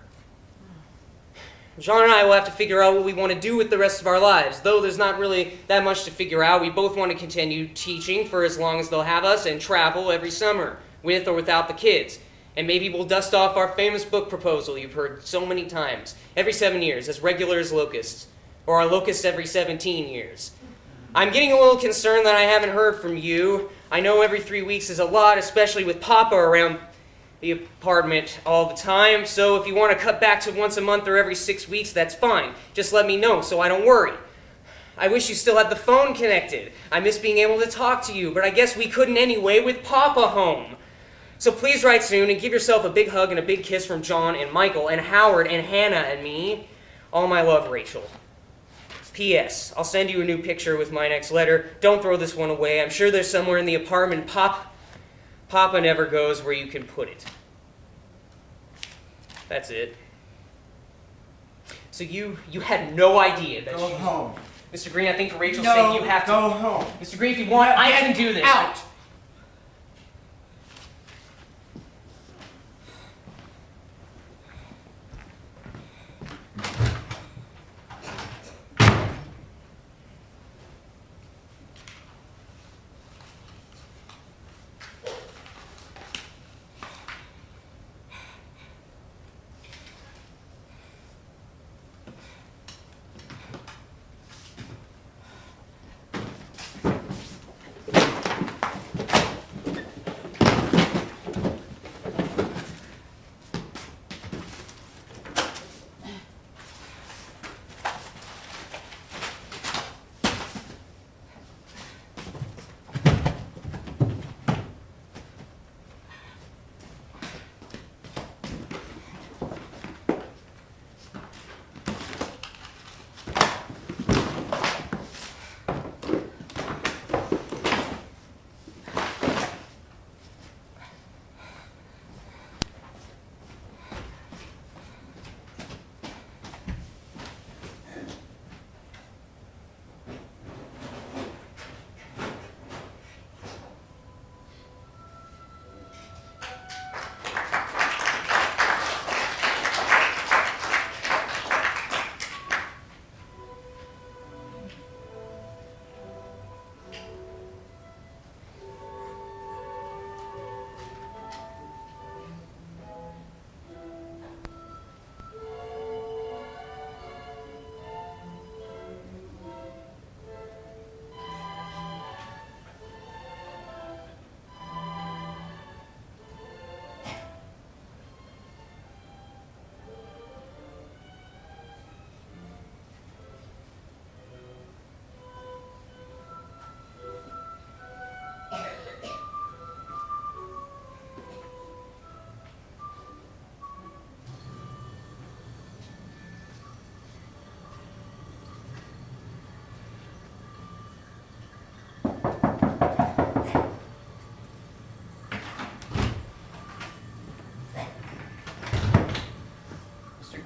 John and I will have to figure out what we want to do with the rest of our lives. Though there's not really that much to figure out, we both want to continue teaching for as long as they'll have us and travel every summer, with or without the kids. And maybe we'll dust off our famous book proposal you've heard so many times. Every 7 years, as regular as locusts. Or our locusts every 17 years. I'm getting a little concerned that I haven't heard from you. I know every 3 weeks is a lot, especially with Papa around the apartment all the time. So if you want to cut back to once a month or every 6 weeks, that's fine. Just let me know so I don't worry. I wish you still had the phone connected. I miss being able to talk to you, but I guess we couldn't anyway with Papa home. So please write soon and give yourself a big hug and a big kiss from John and Michael and Howard and Hannah and me. All my love, Rachel. P.S. I'll send you a new picture with my next letter. Don't throw this one away. I'm sure there's somewhere in the apartment. Papa never goes where you can put it. That's it. So you had no idea that Go she... home. Mr. Green, I think Rachel's No, saying you have go to... home. Mr. Green, if you want, I can do this. Out.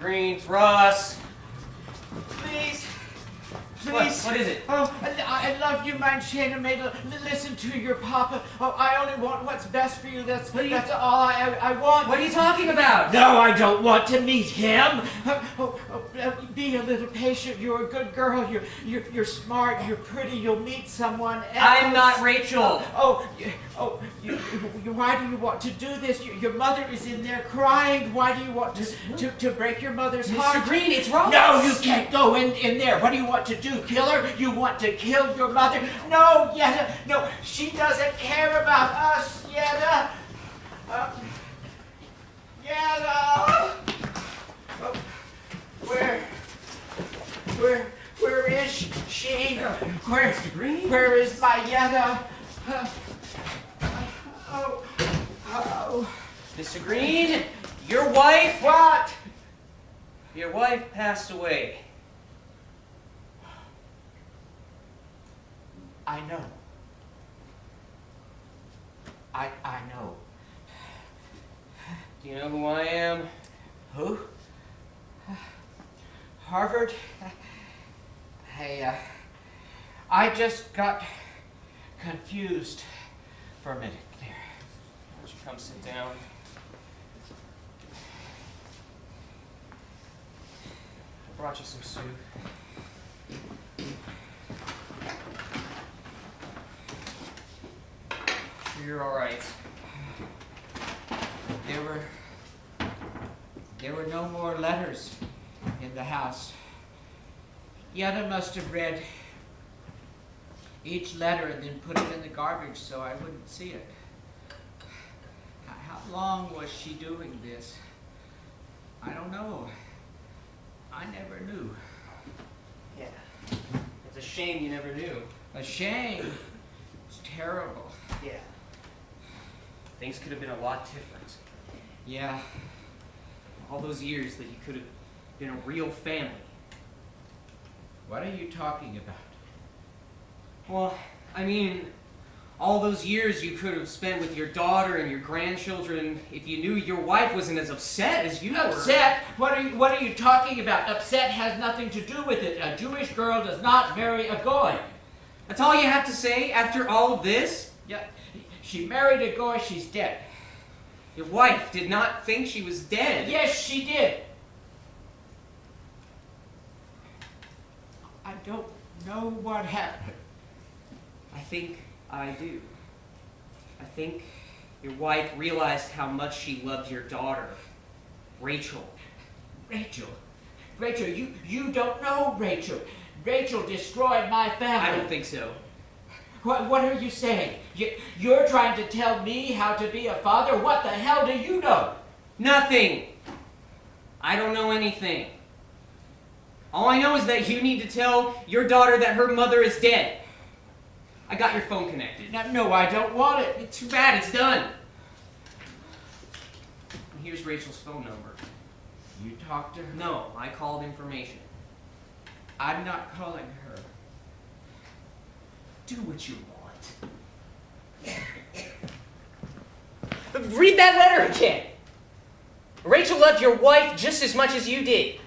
Green, it's Russ. Please. What? Please. What is it? Oh, I love you, my Shana Maida. Listen to your papa. Oh, I only want what's best for you. That's all I want. What are you talking about? No, I don't want to meet him. Be a little patient. You're a good girl. You're smart. You're pretty. You'll meet someone else. I'm not Rachel. Why do you want to do this? Your mother is in there crying. Why do you want to break your mother's heart? Mr. Green, it's Russ. No, you can't go in there. What do you want to do? Kill her? You want to kill your mother? No, Yetta. No, she doesn't care about us, Yetta. Yetta. Where is she? Where is my Yetta? Mr. Green, your wife. What? Your wife passed away. I know. I know. Do you know who I am? Who? Harvard? I just got confused for a minute there. Why don't you come sit down? I brought you some soup. Sure you're all right. There were no more letters in the house. Yetta must have read each letter and then put it in the garbage so I wouldn't see it. How long was she doing this? I don't know. I never knew. Yeah. It's a shame you never knew. A shame. It's terrible. Yeah. Things could have been a lot different. Yeah. All those years that you could have been a real family. What are you talking about? Well, I mean, all those years you could have spent with your daughter and your grandchildren if you knew your wife wasn't as upset as you were. Upset? What are you talking about? Upset has nothing to do with it. A Jewish girl does not marry a goy. That's all you have to say after all of this? Yeah, she married a goy. She's dead. Your wife did not think she was dead. Yes, she did. I don't know what happened. I think I do. I think your wife realized how much she loved your daughter, Rachel. Rachel, you don't know Rachel. Rachel destroyed my family. I don't think so. What are you saying? You're trying to tell me how to be a father? What the hell do you know? Nothing. I don't know anything. All I know is that you need to tell your daughter that her mother is dead. I got your phone connected. No, I don't want it. It's too bad, it's done. And here's Rachel's phone number. You talked to her? No, I called information. I'm not calling her. Do what you want. Read that letter again. Rachel loved your wife just as much as you did.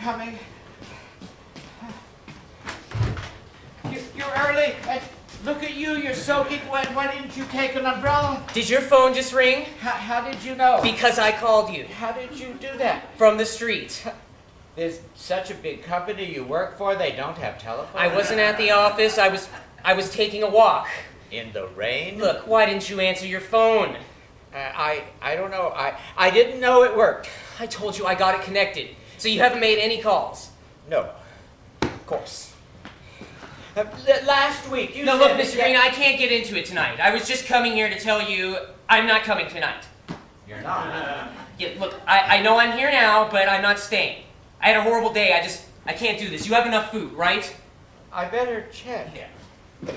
coming. You're early. Look at you, you're soaking wet. Why didn't you take an umbrella? Did your phone just ring? How did you know? Because I called you. How did you do that? From the street. There's such a big company you work for, they don't have telephone. I wasn't at the office. I was taking a walk. In the rain? Look, why didn't you answer your phone? I don't know. I didn't know it worked. I told you I got it connected. So you haven't made any calls. No. Of course. Last week, you No, said... look, Mr. Green, I can't get into it tonight. I was just coming here to tell you I'm not coming tonight. You're not. Yeah, look, I know I'm here now, but I'm not staying. I had a horrible day. I can't do this. You have enough food, right? I better check. Yeah.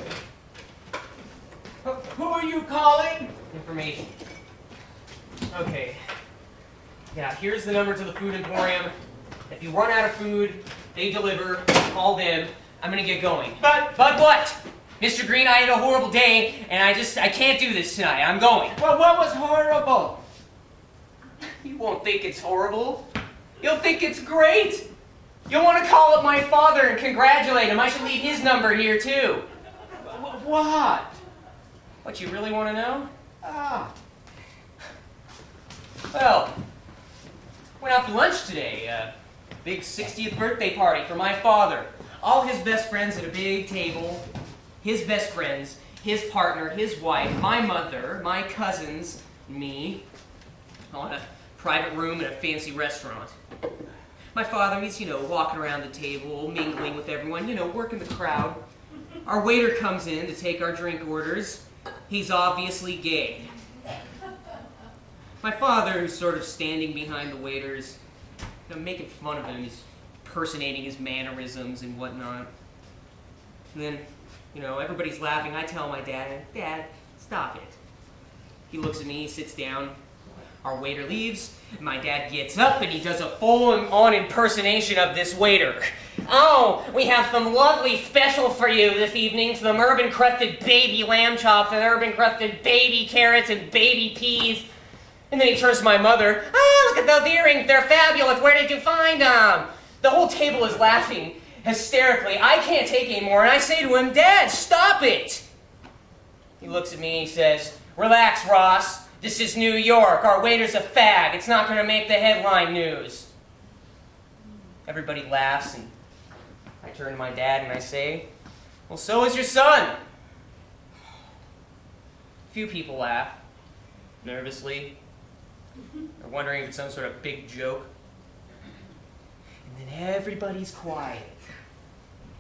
Who are you calling? Information. Okay. Yeah, here's the number to the food emporium. If you run out of food, they deliver. Call them. I'm gonna get going. But what? Mr. Green, I had a horrible day, and I can't do this tonight. I'm going. well, what was horrible? You won't think it's horrible. You'll think it's great. You'll want to call up my father and congratulate him. I should leave his number here, too. What? What, you really want to know? Ah. Well, went out for lunch today. Big 60th birthday party for my father. All his best friends at a big table. His best friends, his partner, his wife, my mother, my cousins, me. All in a private room at a fancy restaurant. My father, he's, walking around the table, mingling with everyone, working the crowd. Our waiter comes in to take our drink orders. He's obviously gay. My father, who's sort of standing behind the waiters, making fun of him. He's impersonating his mannerisms and whatnot. And then, everybody's laughing. I tell my dad, Dad, stop it. He looks at me, he sits down. Our waiter leaves. My dad gets up and he does a full-on impersonation of this waiter. Oh, we have some lovely special for you this evening. Some urban-crusted baby lamb chops and urban-crusted baby carrots and baby peas. And then he turns to my mother. Oh, look at those earrings. They're fabulous. Where did you find them? The whole table is laughing hysterically. I can't take anymore. And I say to him, Dad, stop it. He looks at me and he says, Relax, Ross. This is New York. Our waiter's a fag. It's not going to make the headline news. Everybody laughs, and I turn to my dad and I say, Well, so is your son. Few people laugh, nervously. They're wondering if it's some sort of big joke. And then everybody's quiet.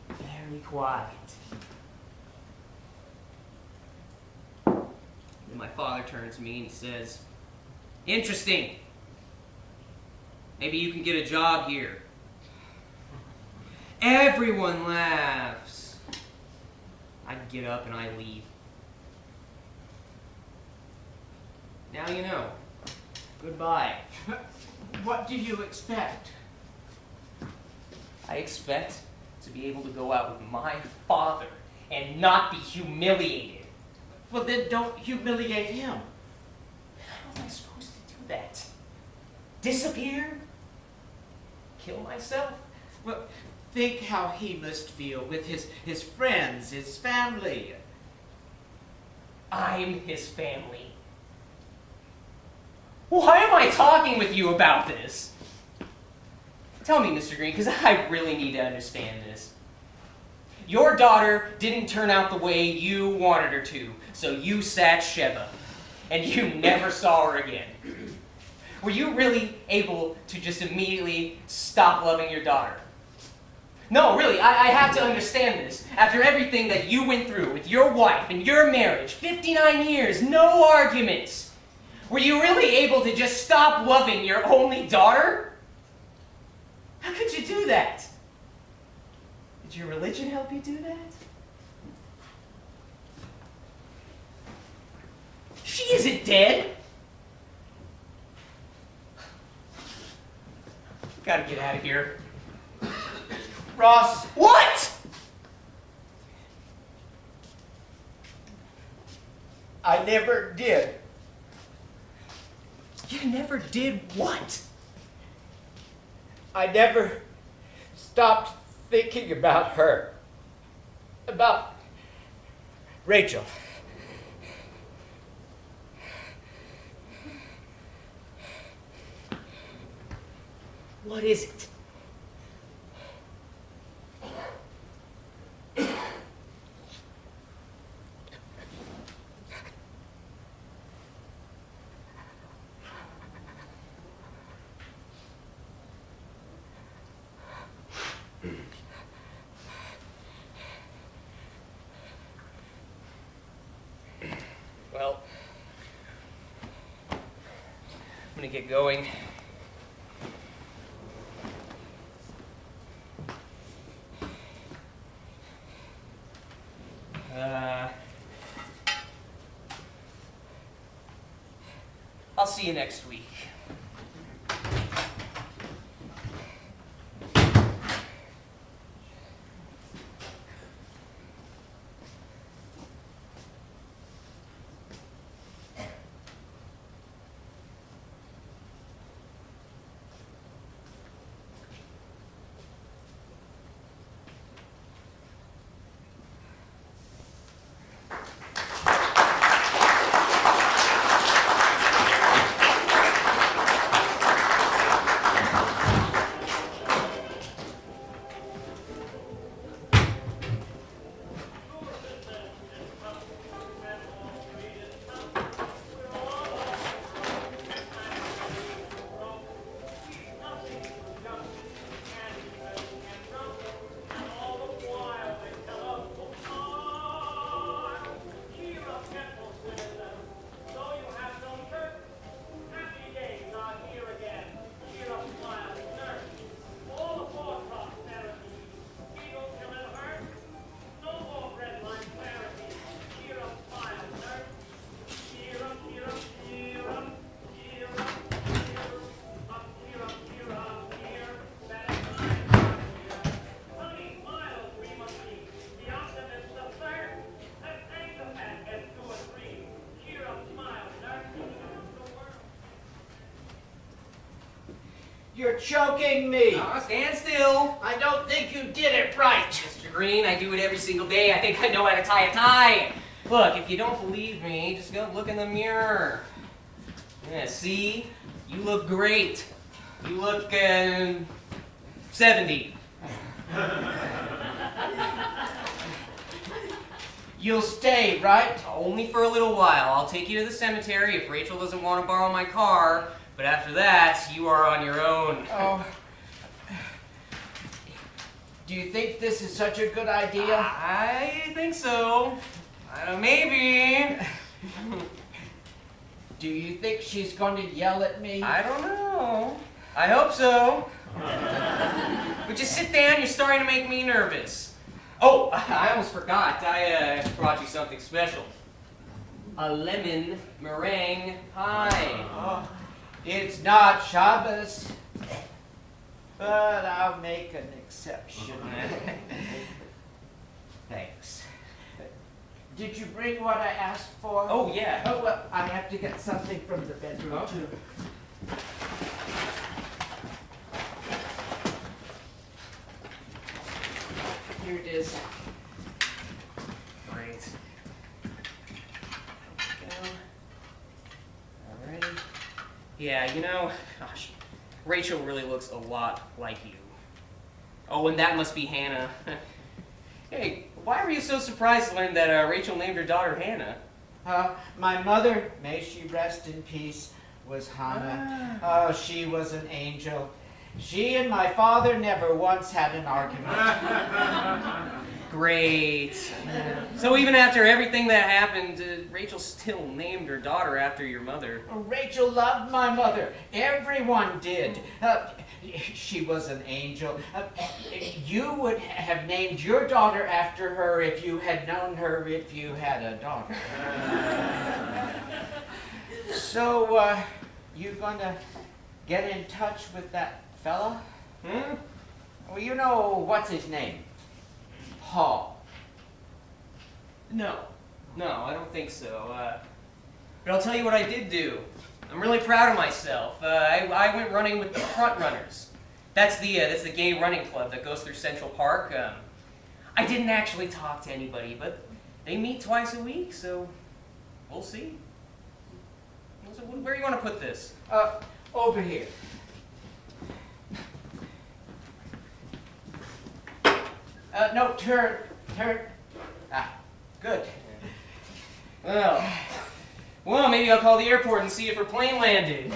Very quiet. And my father turns to me and he says, Interesting. Maybe you can get a job here. Everyone laughs. I get up and I leave. Now you know. Goodbye. What do you expect? I expect to be able to go out with my father and not be humiliated. Well, then don't humiliate him. How am I supposed to do that? Disappear? Kill myself? Well, think how he must feel with his friends, his family. I'm his family. Why am I talking with you about this? Tell me, Mr. Green, because I really need to understand this. Your daughter didn't turn out the way you wanted her to, so you sat Sheva, and you never saw her again. Were you really able to just immediately stop loving your daughter? No, really, I have to understand this. After everything that you went through with your wife and your marriage, 59 years, no arguments, were you really able to just stop loving your only daughter? How could you do that? Did your religion help you do that? She isn't dead. Gotta get out of here. Ross, What? I never did. You never did what? I never stopped thinking about her. About Rachel. What is it? Well, I'm gonna get going. I'll see you next week. You're choking me. Stand still. I don't think you did it right. Mr. Green, I do it every single day. I think I know how to tie a tie. Look, if you don't believe me, just go look in the mirror. Yeah, see? You look great. You look, 70. You'll stay, right? Only for a little while. I'll take you to the cemetery if Rachel doesn't want to borrow my car. But after that, you are on your own. Oh. Do you think this is such a good idea? I think so. Maybe. Do you think she's going to yell at me? I don't know. I hope so. But just sit down, you're starting to make me nervous. Oh, I almost forgot. I brought you something special. A lemon meringue pie. Oh, it's not Shabbos, but I'll make an exception. Thanks. Did you bring what I asked for? Oh, yeah. Oh, well, I have to get something from the bedroom, too. Here it is. Great. Alrighty. Yeah, you know, gosh, Rachel really looks a lot like you. Oh, and that must be Hannah. Hey, why were you so surprised to learn that Rachel named her daughter Hannah? My mother, may she rest in peace, was Hannah. Oh, she was an angel. She and my father never once had an argument. Great. So even after everything that happened, Rachel still named her daughter after your mother. Rachel loved my mother. Everyone did. She was an angel. You would have named your daughter after her if you had known her if you had a daughter. So, you gonna get in touch with that fella? Hmm? Well, you know, what's his name? Paul. No, I don't think so. But I'll tell you what I did do. I'm really proud of myself. I went running with the front runners. That's the gay running club that goes through Central Park. I didn't actually talk to anybody, but they meet twice a week, so we'll see. So where do you want to put this? Over here. No, turn. Ah, good. Well, maybe I'll call the airport and see if her plane landed.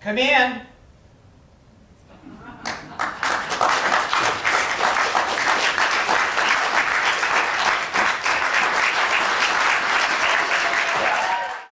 Come in.